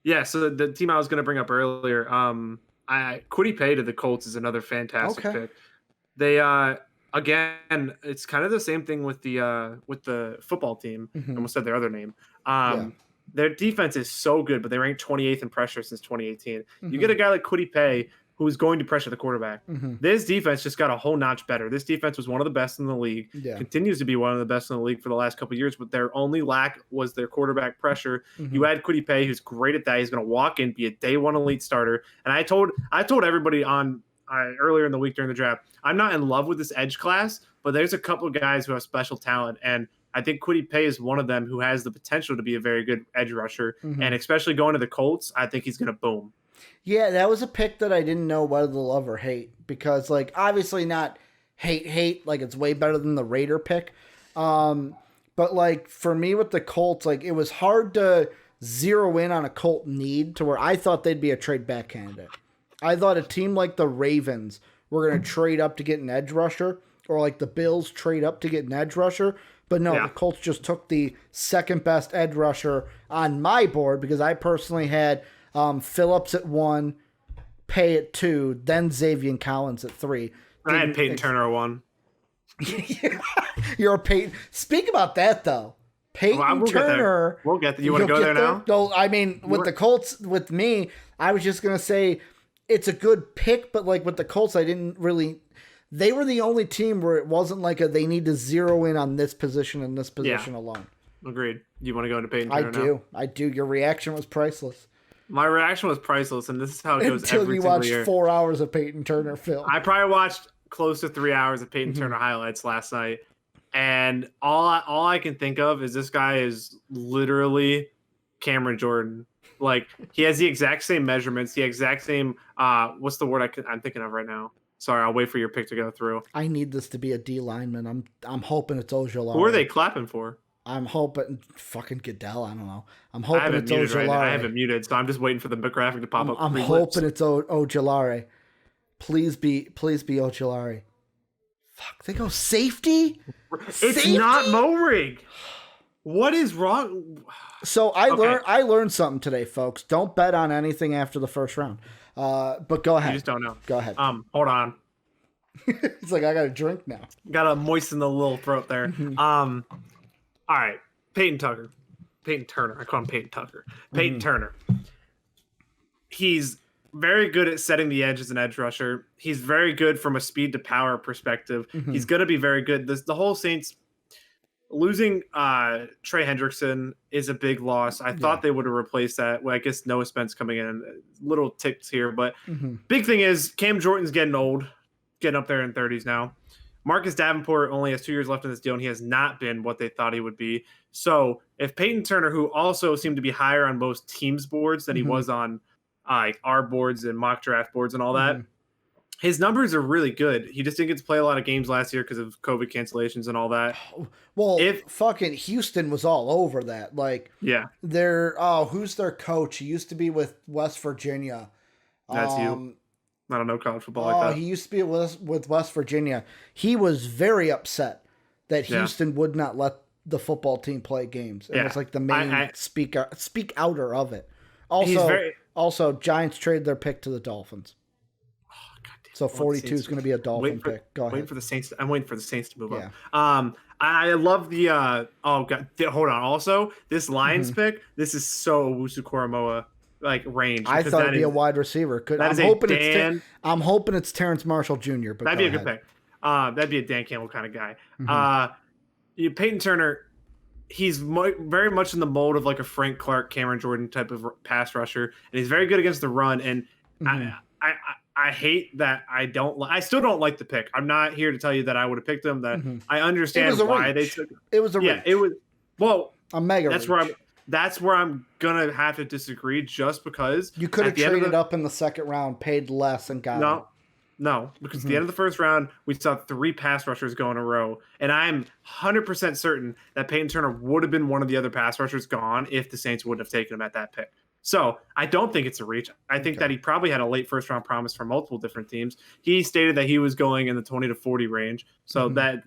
Yeah, so the team I was going to bring up earlier, Kwity Paye to the Colts is another fantastic pick. They again, it's kind of the same thing with the football team. I almost said their other name. Their defense is so good, but they ranked 28th in pressure since 2018. You get a guy like Kwity Paye who's going to pressure the quarterback. This defense just got a whole notch better. This defense was one of the best in the league, continues to be one of the best in the league for the last couple of years, but their only lack was their quarterback pressure. You add Kwity Paye, who's great at that. He's going to walk in, be a day one elite starter. And I told everybody earlier in the week during the draft, I'm not in love with this edge class, but there's a couple of guys who have special talent, and I think Kwity Paye is one of them who has the potential to be a very good edge rusher, and especially going to the Colts, I think he's going to boom. Yeah, that was a pick that I didn't know whether to love or hate, because, like, obviously not hate, like, it's way better than the Raider pick. But, like, for me with the Colts, like, it was hard to zero in on a Colt need to where I thought they'd be a trade back candidate. I thought a team like the Ravens were going to trade up to get an edge rusher, or like the Bills trade up to get an edge rusher. But no, the Colts just took the second best edge rusher on my board, because I personally had Phillips at 1, Paye at 2, then Xavier Collins at 3. I had Peyton Turner at 1. You're a Peyton. Speak about that, though. Peyton Turner. We'll get there. You want to go there now? No, I mean, with the Colts, with me, I was just going to say it's a good pick, but like with the Colts, I didn't really. They were the only team where it wasn't like they need to zero in on this position and this position alone. Agreed. You want to go into Peyton Turner now? I do. Your reaction was priceless. My reaction was priceless, and this is how it goes every single year. Until you watched 4 hours of Peyton Turner film. I probably watched close to 3 hours of Peyton Turner highlights last night, and all I can think of is this guy is literally Cameron Jordan. Like, he has the exact same measurements, the exact same what's the word I'm thinking of right now? Sorry, I'll wait for your pick to go through. I need this to be a D lineman. I'm hoping it's Ojolari. Who are they clapping for? I'm hoping fucking Goodell. I don't know. I'm hoping it's Ojolari. I have it muted, so I'm just waiting for the graphic to pop up. I'm hoping it's Ojolari. Please be Ojolari. Fuck, they go safety? It's not Moehrig. What is wrong? So I learned something today, folks. Don't bet on anything after the first round. But go ahead. You just don't know. Go ahead. Hold on. It's like I got a drink now. Gotta moisten the little throat there. All right. Peyton Turner. I call him Peyton Tucker. Peyton Turner. He's very good at setting the edge as an edge rusher. He's very good from a speed to power perspective. He's going to be very good. The whole Saints losing Trey Hendrickson is a big loss. I thought they would have replaced that. Well, I guess Noah Spence coming in. Little ticks here, but big thing is Cam Jordan's getting old, getting up there in 30s now. Marcus Davenport only has 2 years left in this deal, and he has not been what they thought he would be. So if Peyton Turner, who also seemed to be higher on most teams' boards than he was on our boards and mock draft boards and all that, his numbers are really good. He just didn't get to play a lot of games last year because of COVID cancellations and all that. Well, fucking Houston was all over that. Like, yeah, who's their coach? He used to be with West Virginia. That's you. I don't know college football like that. He used to be with West Virginia. He was very upset that Houston would not let the football team play games. It was like the main speak outer of it. Also, Giants traded their pick to the Dolphins. So 42 is going to be a Dolphin pick. Go ahead. Waiting for the Saints. I'm waiting for the Saints to move up. I love the. Hold on. Also, this Lions pick. This is so Owusu-Koramoah like range. I thought it'd be a wide receiver. I'm hoping it's Terrence Marshall Jr. But that'd be a good pick. That'd be a Dan Campbell kind of guy. Peyton Turner. He's very much in the mold of like a Frank Clark, Cameron Jordan type of pass rusher, and he's very good against the run. And I hate that I still don't like the pick. I'm not here to tell you that I would have picked them. That I understand why they took it. It was a reach. It was a mega. That's where I'm gonna have to disagree, just because you could have traded up in the second round, paid less, and got him. No, because at the end of the first round, we saw 3 pass rushers go in a row. And I'm 100% certain that Peyton Turner would have been one of the other pass rushers gone if the Saints wouldn't have taken him at that pick. So I don't think it's a reach. I think that he probably had a late first round promise from multiple different teams. He stated that he was going in the 20 to 40 range. So that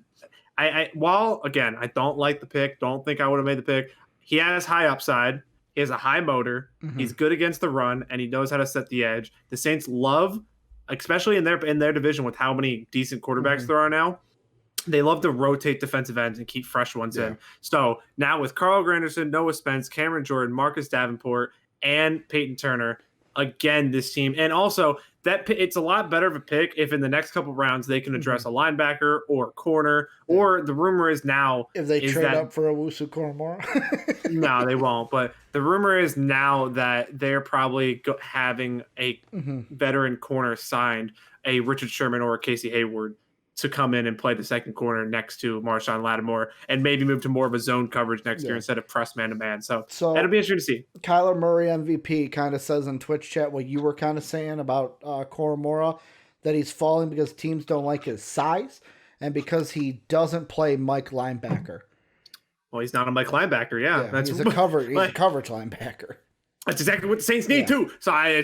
while again, I don't like the pick, don't think I would have made the pick. He has high upside. He has a high motor. He's good against the run, and he knows how to set the edge. The Saints love, especially in their division with how many decent quarterbacks there are now, they love to rotate defensive ends and keep fresh ones in. So now with Carl Granderson, Noah Spence, Cameron Jordan, Marcus Davenport, and Peyton Turner, again, this team. And also, it's a lot better of a pick if in the next couple rounds they can address a linebacker or a corner, or the rumor is now... If they trade up for Owusu-Koramoah? No, they won't. But the rumor is now that they're probably having a veteran corner signed, a Richard Sherman or a Casey Hayward, to come in and play the second corner next to Marshawn Lattimore, and maybe move to more of a zone coverage next year instead of press man-to-man. So that'll be interesting to see. Kyler Murray MVP kind of says in Twitch chat what you were kind of saying about Koramoah, that he's falling because teams don't like his size and because he doesn't play Mike linebacker. Well, he's not a Mike linebacker, He's a coverage linebacker. That's exactly what the Saints need too. So I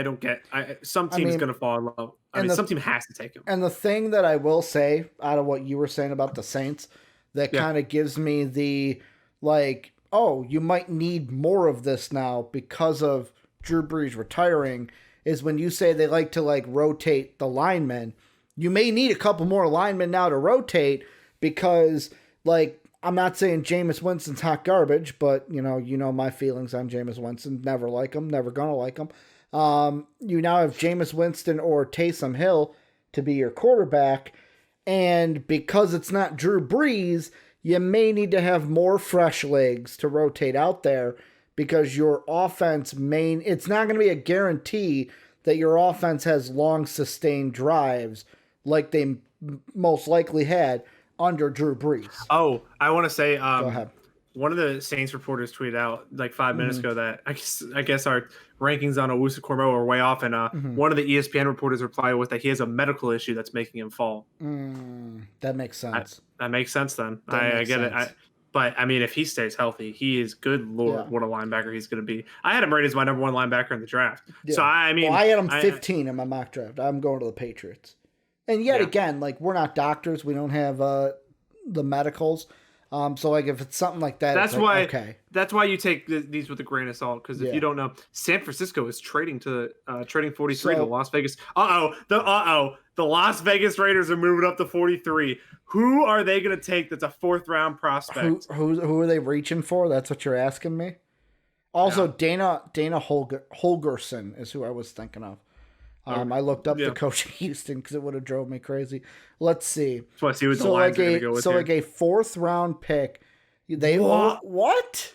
don't get. Some team's going to fall in love. Some team has to take him. And the thing that I will say out of what you were saying about the Saints, that kind of gives me the like, oh, you might need more of this now because of Drew Brees retiring, is when you say they like to like rotate the linemen. You may need a couple more linemen now to rotate because like. I'm not saying Jameis Winston's hot garbage, but you know my feelings on Jameis Winston. Never like him, never gonna like him. You now have Jameis Winston or Taysom Hill to be your quarterback, and because it's not Drew Brees, you may need to have more fresh legs to rotate out there because your offense it's not going to be a guarantee that your offense has long sustained drives like they most likely had under Drew Brees. Oh, I want to say, go ahead. One of the Saints reporters tweeted out like 5 minutes ago that I guess our rankings on Owusu-Koramoah are way off, and one of the ESPN reporters replied with that he has a medical issue that's making him fall. That makes sense. That makes sense then. I get it. But I mean, if he stays healthy, he is good. Lord, what a linebacker he's going to be. I had him rated as my number 1 linebacker in the draft. Yeah. So I mean, I had him 15 in my mock draft. I'm going to the Patriots. And yet again, like, we're not doctors. We don't have the medicals. So, like, if it's something like that, that's why. Okay. That's why you take these with a grain of salt. Because if you don't know, San Francisco is trading 43 to Las Vegas. The Las Vegas Raiders are moving up to 43. Who are they going to take? That's a 4th round prospect. Who are they reaching for? That's what you're asking me. Also, Dana Holgerson is who I was thinking of. I looked up the coach of Houston because it would have drove me crazy. Let's see. So I see what the lines are going to go with. So like a 4th round pick. What?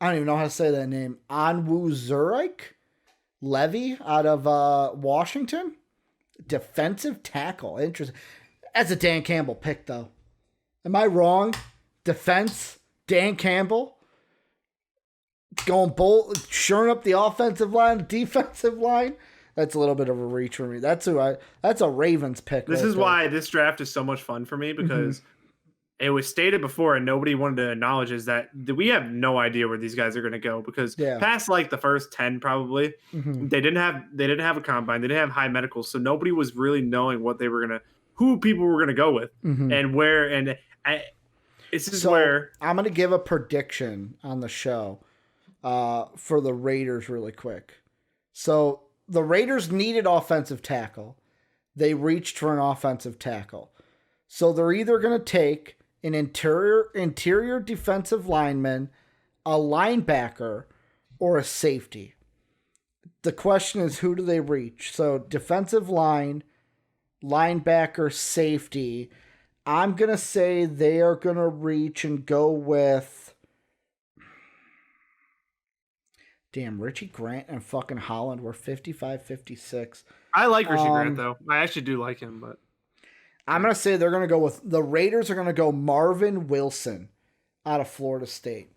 I don't even know how to say that name. Onwuzurike Levy out of Washington. Defensive tackle. Interesting. That's a Dan Campbell pick, though. Am I wrong? Defense. Dan Campbell. Going shoring up the offensive line, defensive line. That's a little bit of a reach for me. That's a Ravens pick. This is why this draft is so much fun for me, because it was stated before and nobody wanted to acknowledge is that we have no idea where these guys are going to go, because past like the first 10 probably they didn't have a combine, they didn't have high medicals, so nobody was really knowing what they were going to, who people were going to go with and where. And this is where I'm going to give a prediction on the show for the Raiders really quick. So the Raiders needed offensive tackle. They reached for an offensive tackle. So they're either going to take an interior defensive lineman, a linebacker, or a safety. The question is, who do they reach? So defensive line, linebacker, safety. I'm going to say they are going to reach and go with... Damn, Richie Grant and fucking Holland were 55-56. I like Richie Grant, though. I actually do like him, but... I'm going to say they're going to go with... The Raiders are going to go Marvin Wilson out of Florida State.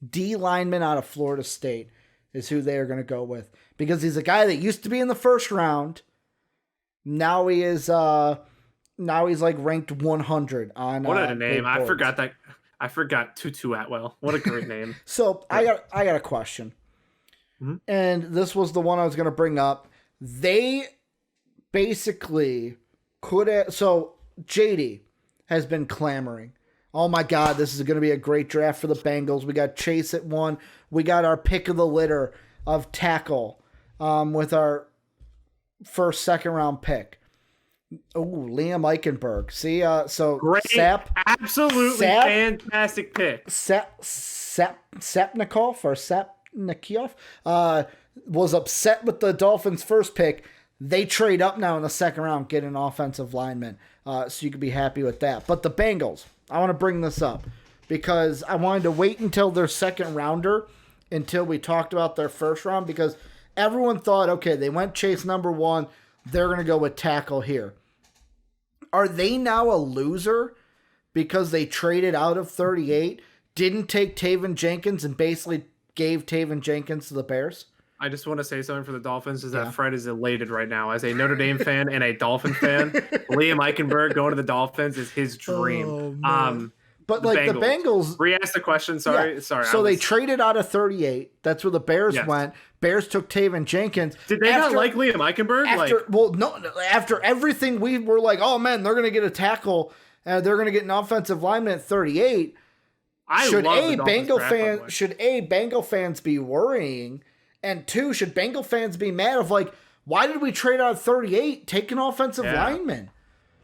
D lineman out of Florida State is who they are going to go with. Because he's a guy that used to be in the first round. Now he is... Now he's like ranked 100 on... What a name. I forgot Tutu Atwell. What a great name. So I got a question. And this was the one I was going to bring up. They basically could have... So JD has been clamoring. Oh my God, this is going to be a great draft for the Bengals. We got Chase at 1. We got our pick of the litter of tackle with our first, second round pick. Oh, Liam Eichenberg. See, so great, absolutely fantastic pick. Sapnikov or Sapnikov was upset with the Dolphins' first pick. They trade up now in the second round, get an offensive lineman. So you could be happy with that. But the Bengals, I want to bring this up because I wanted to wait until their second rounder until we talked about their first round, because everyone thought, okay, they went Chase number 1. They're going to go with tackle here. Are they now a loser because they traded out of 38, didn't take Taven Jenkins, and basically gave Taven Jenkins to the Bears? I just want to say something for the Dolphins is that Fred is elated right now. As a Notre Dame fan and a Dolphin fan, Liam Eichenberg going to the Dolphins is his dream. But like the Bengals... Re-ask the question, sorry. Yeah. Sorry. So they traded out of 38. That's where the Bears went. Bears took Taven Jenkins. Did they not like Liam Eichenberg? After everything, we were like, oh man, they're going to get a tackle. They're going to get an offensive lineman at 38. Should Bengal fans be worrying? And 2, should Bengal fans be mad of like, why did we trade out of 38? Take an offensive lineman.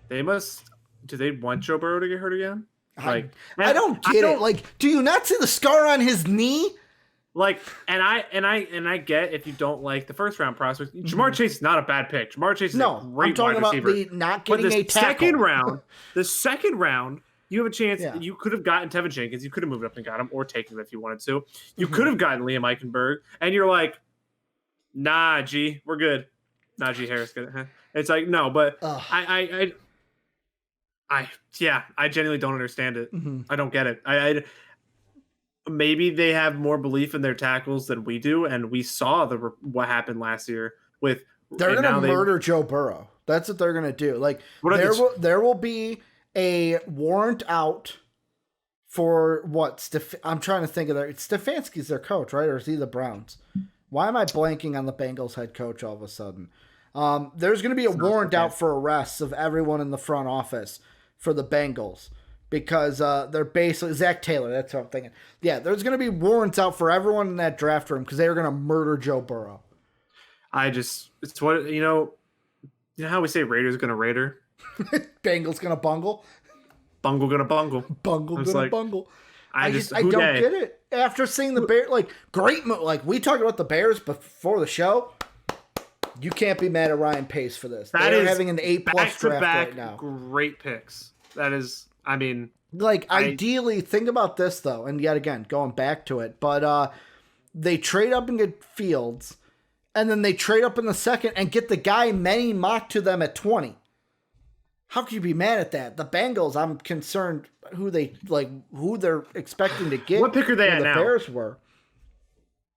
They must... Do they want Joe Burrow to get hurt again? I don't get it. Like, do you not see the scar on his knee? Like, and I get if you don't like the first round prospects. Jamar Chase is not a bad pick. Jamar Chase is a great wide receiver. I'm talking about the not getting a tackle. The second round, you have a chance. Yeah. You could have gotten Tevin Jenkins. You could have moved up and got him, or taken him if you wanted to. You could have gotten Liam Eichenberg, and you're like, nah, G, we're good. Najee Harris, good. It's like no, but I genuinely don't understand it. I don't get it. Maybe they have more belief in their tackles than we do, and we saw what happened last year with. They're going to murder Joe Burrow. That's what they're going to do. Like there will be a warrant out for what? I'm trying to think of that. Stefanski's their coach, right? Or is he the Browns? Why am I blanking on the Bengals head coach all of a sudden? There's going to be a warrant out for arrests of everyone in the front office for the Bengals, because they're basically Zach Taylor. That's what I'm thinking. Yeah, there's going to be warrants out for everyone in that draft room because they are going to murder Joe Burrow. It's what you know how we say Raiders going to Raider, Bengals going to bungle, bungle going to bungle, bungle going to bungle. I don't get it. After seeing the Bears, like great, like we talked about the Bears before the show. You can't be mad at Ryan Pace for this. They're having an A+ draft right now. Great picks. That is, I mean, like ideally, think about this though, and yet again going back to it, but they trade up and get Fields, and then they trade up in the second and get the guy many mocked to them at 20. How can you be mad at that? The Bengals, I'm concerned who they're expecting to get. What pick are they at now? The Bears were.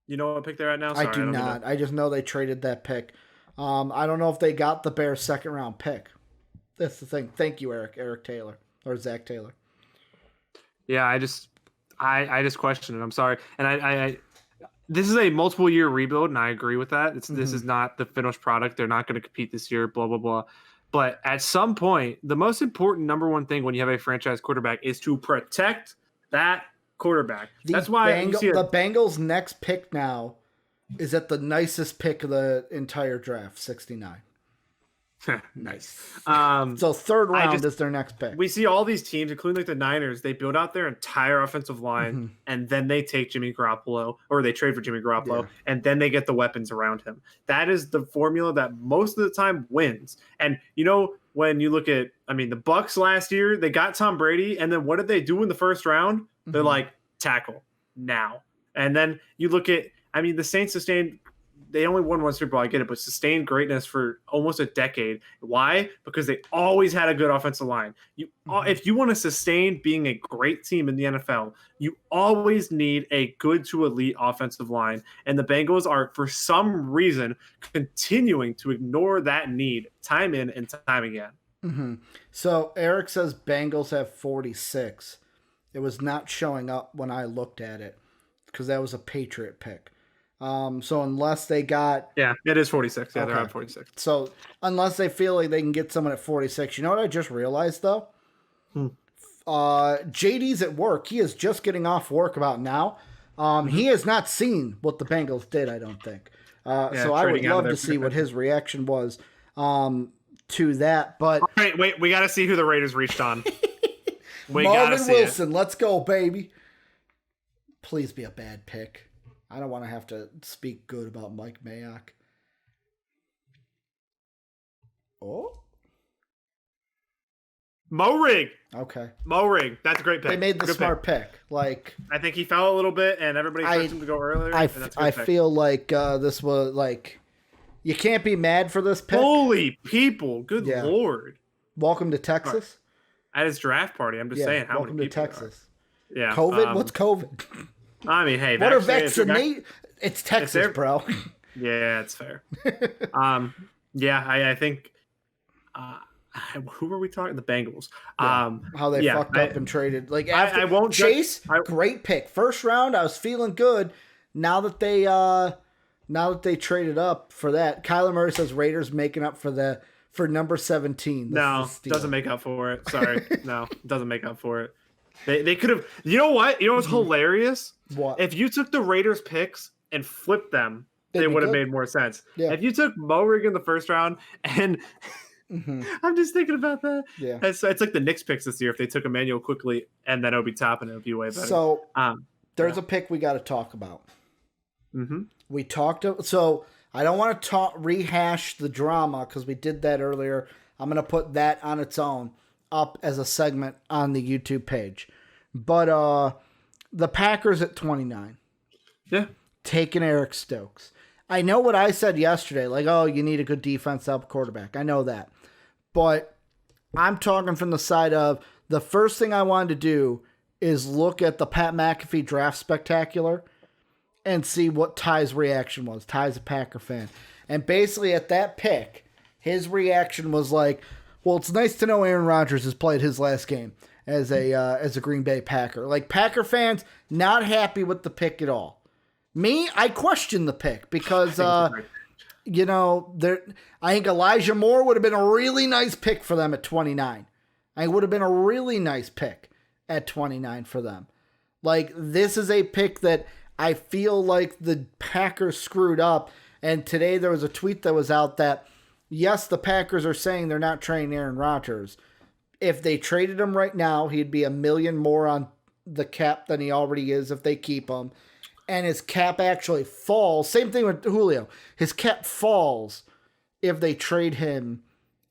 You know what pick they're at now? Sorry, I do not. I just know they traded that pick. I don't know if they got the Bears' second round pick. That's the thing. Thank you, Eric Taylor or Zach Taylor. Yeah, I just question it. I'm sorry, and I this is a multiple year rebuild, and I agree with that. This is not the finished product. They're not going to compete this year. Blah blah blah. But at some point, the most important number one thing when you have a franchise quarterback is to protect that quarterback. That's why the Bengals' next pick now is at the nicest pick of the entire draft, 69. Nice. So third round is their next pick. We see all these teams, including like the Niners, they build out their entire offensive line, and then they take Jimmy Garoppolo, or they trade for Jimmy Garoppolo, and then they get the weapons around him. That is the formula that most of the time wins. And when you look at, the Bucs last year, they got Tom Brady, and then what did they do in the first round? They're like, tackle now. And then you look at, the Saints sustained. They only won one Super Bowl, I get it, but sustained greatness for almost a decade. Why? Because they always had a good offensive line. If you want to sustain being a great team in the NFL, you always need a good to elite offensive line. And the Bengals are, for some reason, continuing to ignore that need time in and time again. So Eric says Bengals have 46. It was not showing up when I looked at it because that was a Patriot pick. So unless they got... Yeah, it is 46. Yeah, okay. They're at 46. So unless they feel like they can get someone at 46. You know what I just realized, though? JD's at work. He is just getting off work about now. He has not seen what the Bengals did, I don't think. So I would love to see what his reaction was to that. But wait, we got to see who the Raiders reached on. Marvin Wilson, let's go, baby. Please be a bad pick. I don't want to have to speak good about Mike Mayock. Oh. Mo Rig. Okay. Mo Rig. That's a great pick. They made the smart pick. Like, I think he fell a little bit, and everybody expected him to go earlier. I feel like this was like, you can't be mad for this pick. Holy people! Good Lord! Welcome to Texas. At his draft party, I'm just saying. How welcome many to Texas. Yeah. COVID. What's COVID? Hey, what are vaccinate? It's Texas, bro. Yeah, it's fair. I think. Who were we talking? The Bengals. How they fucked up and traded. Like after I won't Chase. Great pick. First round, I was feeling good. Now that they traded up for that, Kyler Murray says Raiders making up for number 17. No, doesn't make up for it. Sorry, no, doesn't make up for it. They could have. You know what? You know what's hilarious? What? If you took the Raiders picks and flipped them, they would have made more sense. Yeah. If you took Mo Rig in the first round and I'm just thinking about that. Yeah. It's like the Knicks picks this year. If they took Emmanuel quickly and then Obi Toppin, it would be way better. So there's a pick we got to talk about. We talked. So I don't want to rehash the drama because we did that earlier. I'm going to put that on its own up as a segment on the YouTube page. But the Packers at 29. Yeah. Taking Eric Stokes. I know what I said yesterday, like, oh, you need a good defense to help quarterback. I know that. But I'm talking from the side of the first thing I wanted to do is look at the Pat McAfee draft spectacular and see what Ty's reaction was. Ty's a Packer fan. And basically at that pick, his reaction was like, well, it's nice to know Aaron Rodgers has played his last game as a Green Bay Packer. Like, Packer fans not happy with the pick at all. Me, I question the pick because, I think Elijah Moore would have been a really nice pick for them at 29. I would have been a really nice pick at 29 for them. Like, this is a pick that I feel like the Packers screwed up. And today there was a tweet that was out that, yes, the Packers are saying they're not trading Aaron Rodgers. If they traded him right now, he'd be $1 million more on the cap than he already is if they keep him. And his cap actually falls. Same thing with Julio. His cap falls if they trade him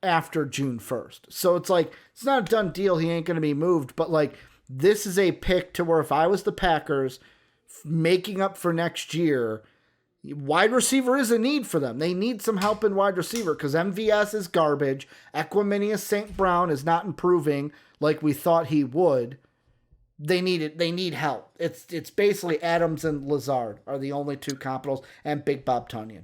after June 1st. So it's like, it's not a done deal. He ain't going to be moved. But like, this is a pick to where if I was the Packers making up for next year, wide receiver is a need for them. They need some help in wide receiver because MVS is garbage. Equiminius St. Brown is not improving like we thought he would. They need it. They need help. It's basically Adams and Lazard are the only two comparables, and Big Bob Tunyon.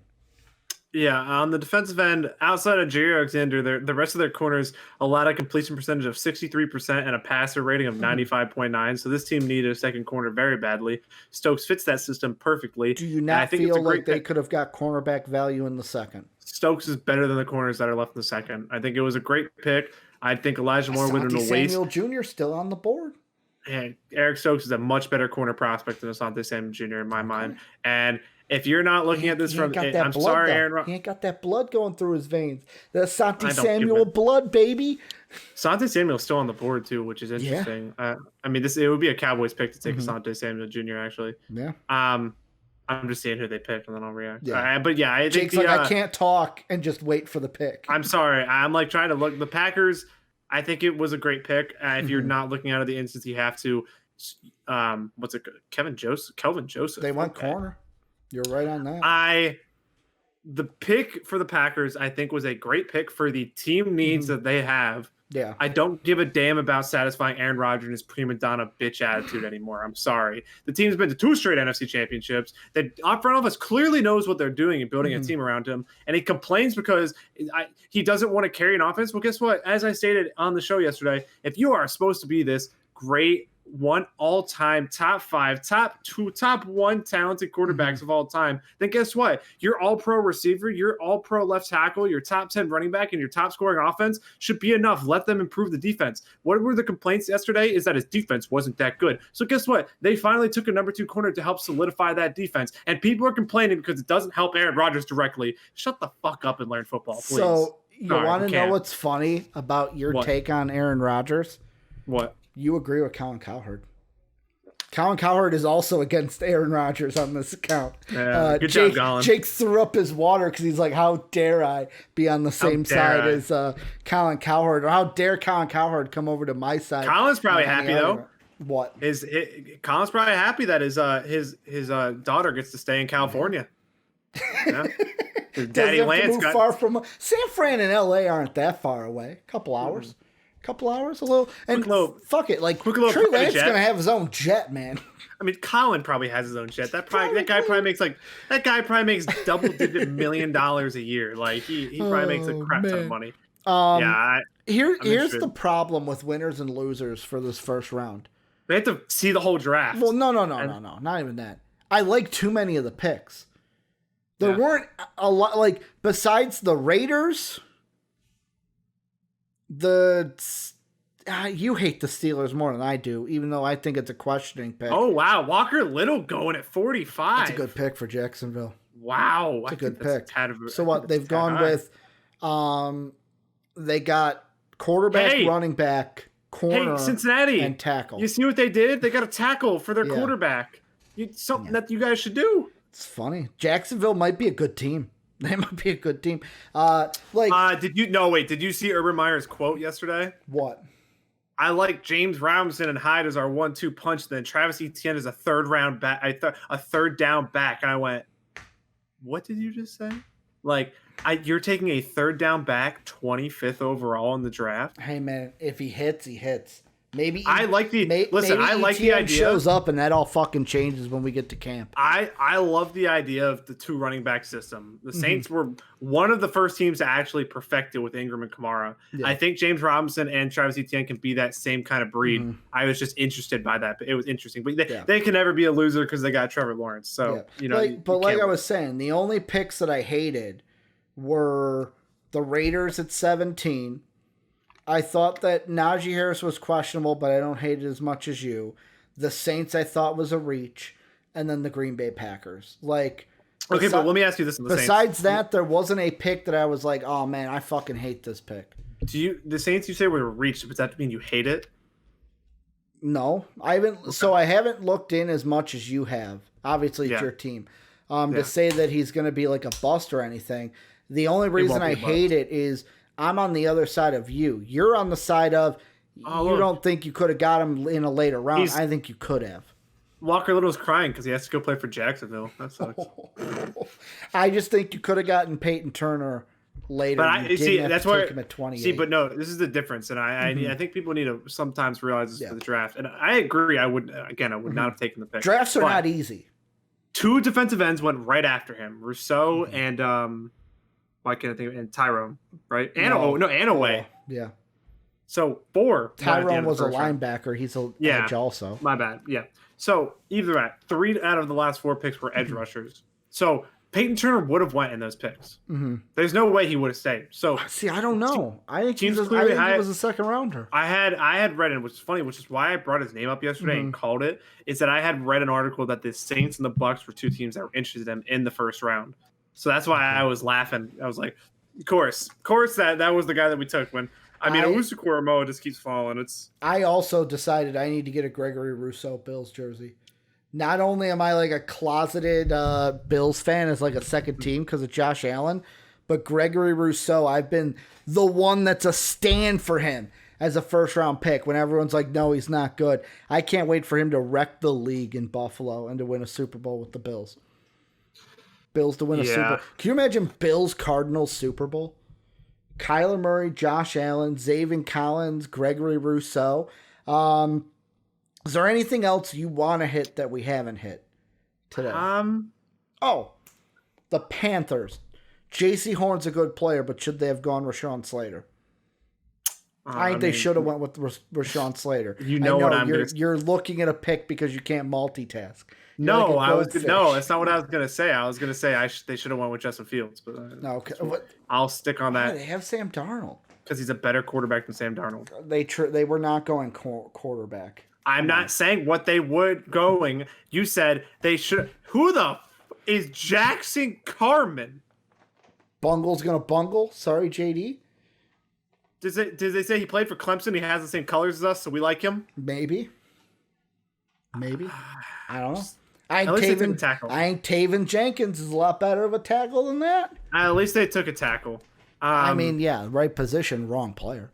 Yeah, on the defensive end, outside of Jerry Alexander, the rest of their corners a lot of completion percentage of 63% and a passer rating of 95.9. So this team needed a second corner very badly. Stokes fits that system perfectly. Do you And I not think it's a feel like great they pick. could have got cornerback value in the second? Stokes is better than the corners that are left in the second. I think it was a great pick. I think Elijah Moore would have been a waste. Samuel Jr. still on the board. And Eric Stokes is a much better corner prospect than Asante Samuel Jr. in my mind. And if you're not looking at this from, I'm sorry, Aaron. He ain't got that blood going through his veins. The Asante Samuel blood, baby. Asante Samuel's still on the board too, which is interesting. Yeah. I mean, it would be a Cowboys pick to take Asante Samuel Jr. Actually. Yeah. I'm just seeing who they pick and then I'll react. Yeah. But yeah, I think Jake's I can't talk and just wait for the pick. I'm sorry. I'm like trying to look. The Packers, I think it was a great pick. If you're not looking out of the instance, you have to. What's it? Kelvin Joseph. They went corner. You're right on that. The pick for the Packers, I think, was a great pick for the team needs that they have. Yeah. I don't give a damn about satisfying Aaron Rodgers and his prima donna bitch attitude anymore. I'm sorry. The team's been to 2 straight NFC championships. The front office clearly knows what they're doing and building a team around him. And he complains because he doesn't want to carry an offense. Well, guess what? As I stated on the show yesterday, if you are supposed to be this great one all-time top 5, top 2, top 1 talented quarterbacks of all time, then guess what? Your all-pro receiver, your all-pro left tackle, your top 10 running back, and your top scoring offense should be enough. Let them improve the defense. What were the complaints yesterday is that his defense wasn't that good. So guess what? They finally took a number 2 corner to help solidify that defense. And people are complaining because it doesn't help Aaron Rodgers directly. Shut the fuck up and learn football, please. So you want to know what's funny about your take on Aaron Rodgers? What? You agree with Colin Cowherd. Colin Cowherd is also against Aaron Rodgers on this account. Good job, Colin. Jake threw up his water because he's like, how dare I be on the same side as Colin Cowherd? Or how dare Colin Cowherd come over to my side? Colin's probably happy, though. What? Colin's probably happy that his daughter gets to stay in California. Yeah. His daddy Lance got far from San Fran and LA aren't that far away. A couple hours. A little, and fuck it, like Trey Lance is gonna have his own jet, man. I mean, Colin probably has his own jet. That guy probably makes double-digit $1 million a year. Like he probably makes a crap ton of money. Here's the problem with winners and losers for this first round. They have to see the whole draft. Well, no, not even that. I like too many of the picks. There weren't a lot. Like besides the Raiders. You hate the Steelers more than I do, even though I think it's a questioning pick. Oh wow, Walker Little going at 45. It's a good pick for Jacksonville. Wow, it's a good pick. So what they've gone with? They got quarterback, running back, corner, Cincinnati, and tackle. You see what they did? They got a tackle for their quarterback. Something that you guys should do. It's funny. Jacksonville might be a good team. They might be a good team. Did you see Urban Meyer's quote yesterday? What? I like James Robinson and Hyde as our 1-2 punch. Then Travis Etienne is a third down back. And I went, what did you just say? Like, you're taking a third down back, 25th overall in the draft. Hey man, if he hits, he hits. Maybe I like the idea. Shows up and that all fucking changes when we get to camp. I love the idea of the 2 running back system. The Saints were one of the first teams to actually perfect it with Ingram and Kamara. Yeah. I think James Robinson and Travis Etienne can be that same kind of breed. I was just interested by that. It was interesting, but they can never be a loser because they got Trevor Lawrence. So I was saying, the only picks that I hated were the Raiders at 17. I thought that Najee Harris was questionable, but I don't hate it as much as you. The Saints I thought was a reach, and then the Green Bay Packers. But let me ask you this: besides that, there wasn't a pick that I was like, "Oh man, I fucking hate this pick." The Saints you say were a reach? Does that mean you hate it? No, I haven't. Okay. So I haven't looked in as much as you have. Obviously, it's your team. To say that he's going to be like a bust or anything. The only reason I hate it is I'm on the other side of you. You're on the side of you don't think you could have got him in a later round. I think you could have. Walker Little's crying because he has to go play for Jacksonville. That sucks. I just think you could have gotten Peyton Turner later. But that's why him at 28. See, but no, this is the difference, and I think people need to sometimes realize this for the draft. And I agree. I would not have taken the pick. Drafts are not easy. 2 defensive ends went right after him, Rousseau and Why can't I think of it? And Tyrone, right? Anaway. Yeah. So 4. Tyrone was a linebacker. He's a edge also. My bad. Yeah. So either that, 3 out of the last 4 picks were edge rushers. So Peyton Turner would have went in those picks. Mm-hmm. There's no way he would have stayed. So see, I don't know. I think he was a second rounder. I had read it, which is funny, which is why I brought his name up yesterday and called it. Is that I had read an article that the Saints and the Bucs were 2 teams that were interested in him in the first round. So that's why I was laughing. I was like, of course, that was the guy that we took. When Owusu-Koramoah just keeps falling. I also decided I need to get a Gregory Rousseau Bills jersey. Not only am I like a closeted Bills fan as like a second team because of Josh Allen, but Gregory Rousseau, I've been the one that's a stand for him as a first round pick when everyone's like, no, he's not good. I can't wait for him to wreck the league in Buffalo and to win a Super Bowl with the Bills. Bills to win a Super Bowl. Can you imagine Bills Cardinals Super Bowl? Kyler Murray, Josh Allen, Zaven Collins, Gregory Rousseau. Is there anything else you want to hit that we haven't hit today? The Panthers. J.C. Horn's a good player, but should they have gone Rashawn Slater? I think they should have went with Rashawn Slater. You're looking at a pick because you can't multitask. That's not what I was gonna say. I was gonna say they should have went with Justin Fields, but I'll stick on that. They have Sam Darnold because he's a better quarterback than Sam Darnold. They were not going quarterback. I'm not saying what they would going. You said they should. Who the is Jackson Carman? Bungle's gonna bungle. Sorry, JD. Did they say he played for Clemson? He has the same colors as us, so we like him. Maybe. I don't know. I think Taven Jenkins is a lot better of a tackle than that. At least they took a tackle. Right position, wrong player.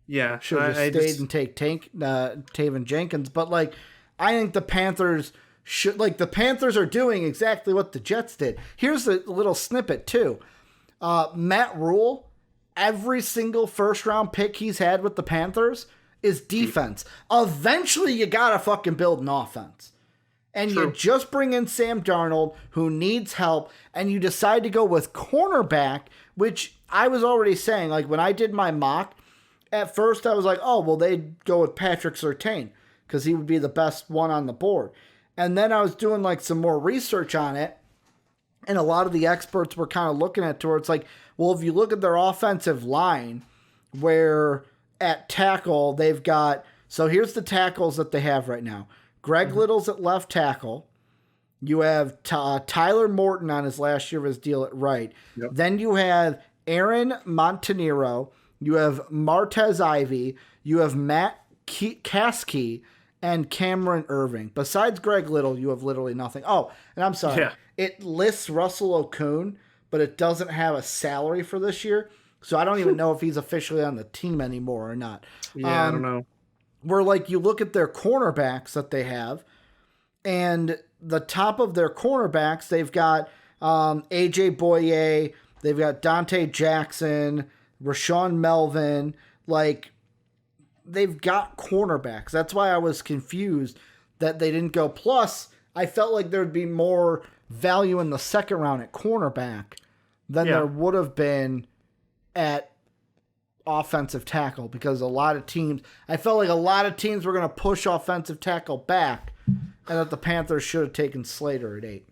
Yeah, should have stayed and take Taven Jenkins. But I think the Panthers should. The Panthers are doing exactly what the Jets did. Here's a little snippet too. Matt Rule, every single first round pick he's had with the Panthers is defense. Eventually, you gotta fucking build an offense. And you just bring in Sam Darnold, who needs help, and you decide to go with cornerback, which I was already saying, when I did my mock, at first I was like, oh, well, they'd go with Patrick Surtain, because he would be the best one on the board. And then I was doing, some more research on it, and a lot of the experts were kind of looking at it where it's well, if you look at their offensive line, where at tackle, they've got, so here's the tackles that they have right now. Greg Little's at left tackle. You have Tyler Morton on his last year of his deal at right. Yep. Then you have Aaron Montanero. You have Martez Ivey. You have Matt Caskey and Cameron Irving. Besides Greg Little, you have literally nothing. Oh, and I'm sorry. Yeah. It lists Russell Okung, but it doesn't have a salary for this year. So I don't even know if he's officially on the team anymore or not. Yeah, I don't know. Where you look at their cornerbacks that they have, and the top of their cornerbacks, they've got AJ Boye, they've got Dante Jackson, Rashawn Melvin, they've got cornerbacks. That's why I was confused that they didn't go. Plus, I felt like there'd be more value in the second round at cornerback than there would have been at offensive tackle, because I felt like a lot of teams were going to push offensive tackle back, and that the Panthers should have taken Slater at 8.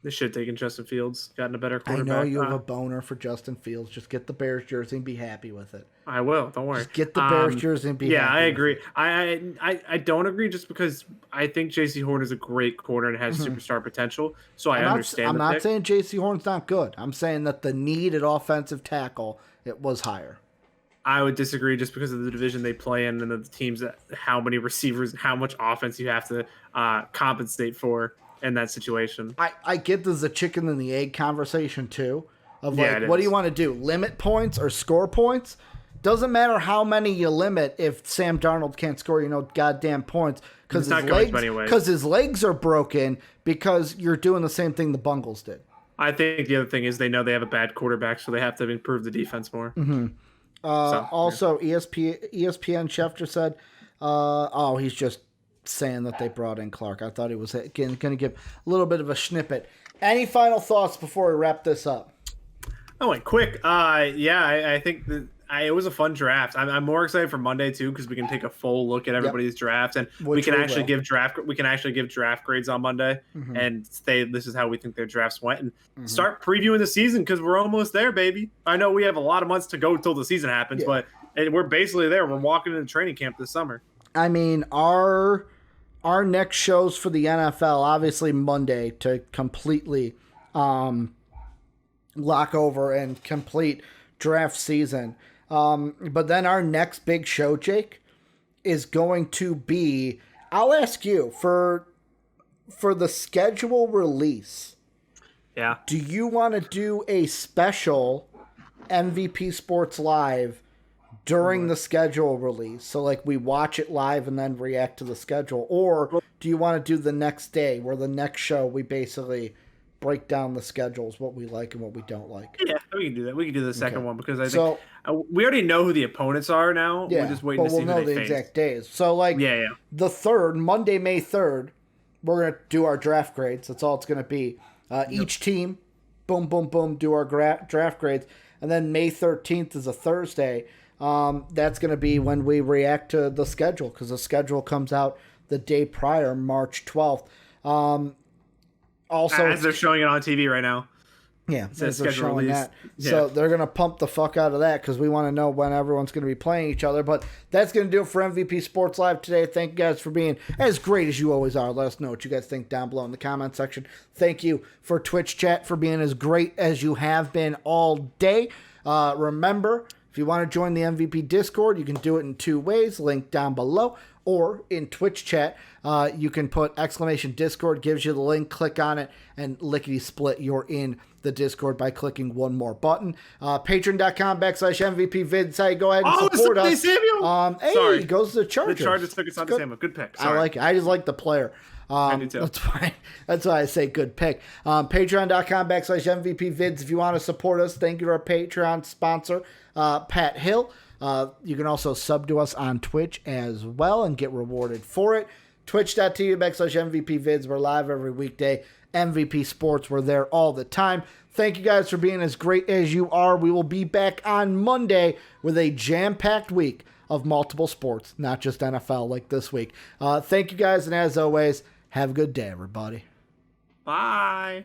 They should have taken Justin Fields, gotten a better quarterback. I know you have a boner for Justin Fields. Just get the Bears jersey and be happy with it. I will. Don't worry. Just get the Bears jersey and be happy. Yeah, I agree. I don't agree just because I think J.C. Horn is a great corner and has superstar potential. So I understand. I'm not saying J.C. Horn's not good. I'm saying that the need at offensive tackle, it was higher. I would disagree just because of the division they play in and the teams, how many receivers and how much offense you have to compensate for in that situation. I get there's a chicken and the egg conversation too of what do you want to do? Limit points or score points? Doesn't matter how many you limit if Sam Darnold can't score, goddamn points because his legs are broken because you're doing the same thing the Bengals did. I think the other thing is they know they have a bad quarterback, so they have to improve the defense more. Mm-hmm. ESPN Schefter said, he's just saying that they brought in Clark. I thought he was going to give a little bit of a snippet. Any final thoughts before we wrap this up? Oh, went quick. Yeah, I think that it was a fun draft. I'm more excited for Monday too because we can take a full look at everybody's drafts and we can actually give draft grades on Monday and say this is how we think their drafts went and start previewing the season because we're almost there, baby. I know we have a lot of months to go till the season happens, but we're basically there. We're walking into training camp this summer. I mean, our next shows for the NFL, obviously Monday to completely lock over and complete draft season. But then our next big show, Jake, is going to be, I'll ask you, for the schedule release. Yeah. Do you want to do a special MVP Sports Live during the schedule release? So like we watch it live and then react to the schedule. Or do you want to do the next day where the next show we basically break down the schedules, what we like and what we don't like? Yeah, we can do that. We can do the second one because I think we already know who the opponents are now. Yeah, we're just waiting to see who they face. We'll know the exact days. So like the 3rd, Monday, May 3rd, we're going to do our draft grades. That's all it's going to be. Each team, boom, boom, boom, do our draft grades. And then May 13th is a Thursday. That's going to be when we react to the schedule because the schedule comes out the day prior, March 12th. Also, as they're showing it on TV right now. Yeah, as they're showing that. Yeah. So they're going to pump the fuck out of that because we want to know when everyone's going to be playing each other. But that's going to do it for MVP Sports Live today. Thank you guys for being as great as you always are. Let us know what you guys think down below in the comment section. Thank you for Twitch chat for being as great as you have been all day. Remember, if you want to join the MVP Discord, you can do it in 2 ways. Link down below. Or in Twitch chat, you can put !Discord, gives you the link, click on it, and lickety-split, you're in the Discord by clicking one more button. Patreon.com/MVP Vids. Hey, go ahead and support us. Samuel? Hey, Sorry. Goes to the Chargers. The Chargers took us on Samuel. Good pick. Sorry. I like it. I just like the player. I do too. That's why I say good pick. Patreon.com/MVP Vids. If you want to support us, thank you to our Patreon sponsor, Pat Hill. You can also sub to us on Twitch as well and get rewarded for it. Twitch.tv/MVP Vids. We're live every weekday. MVP Sports, we're there all the time. Thank you guys for being as great as you are. We will be back on Monday with a jam-packed week of multiple sports, not just NFL like this week. Thank you guys, and as always, have a good day, everybody. Bye.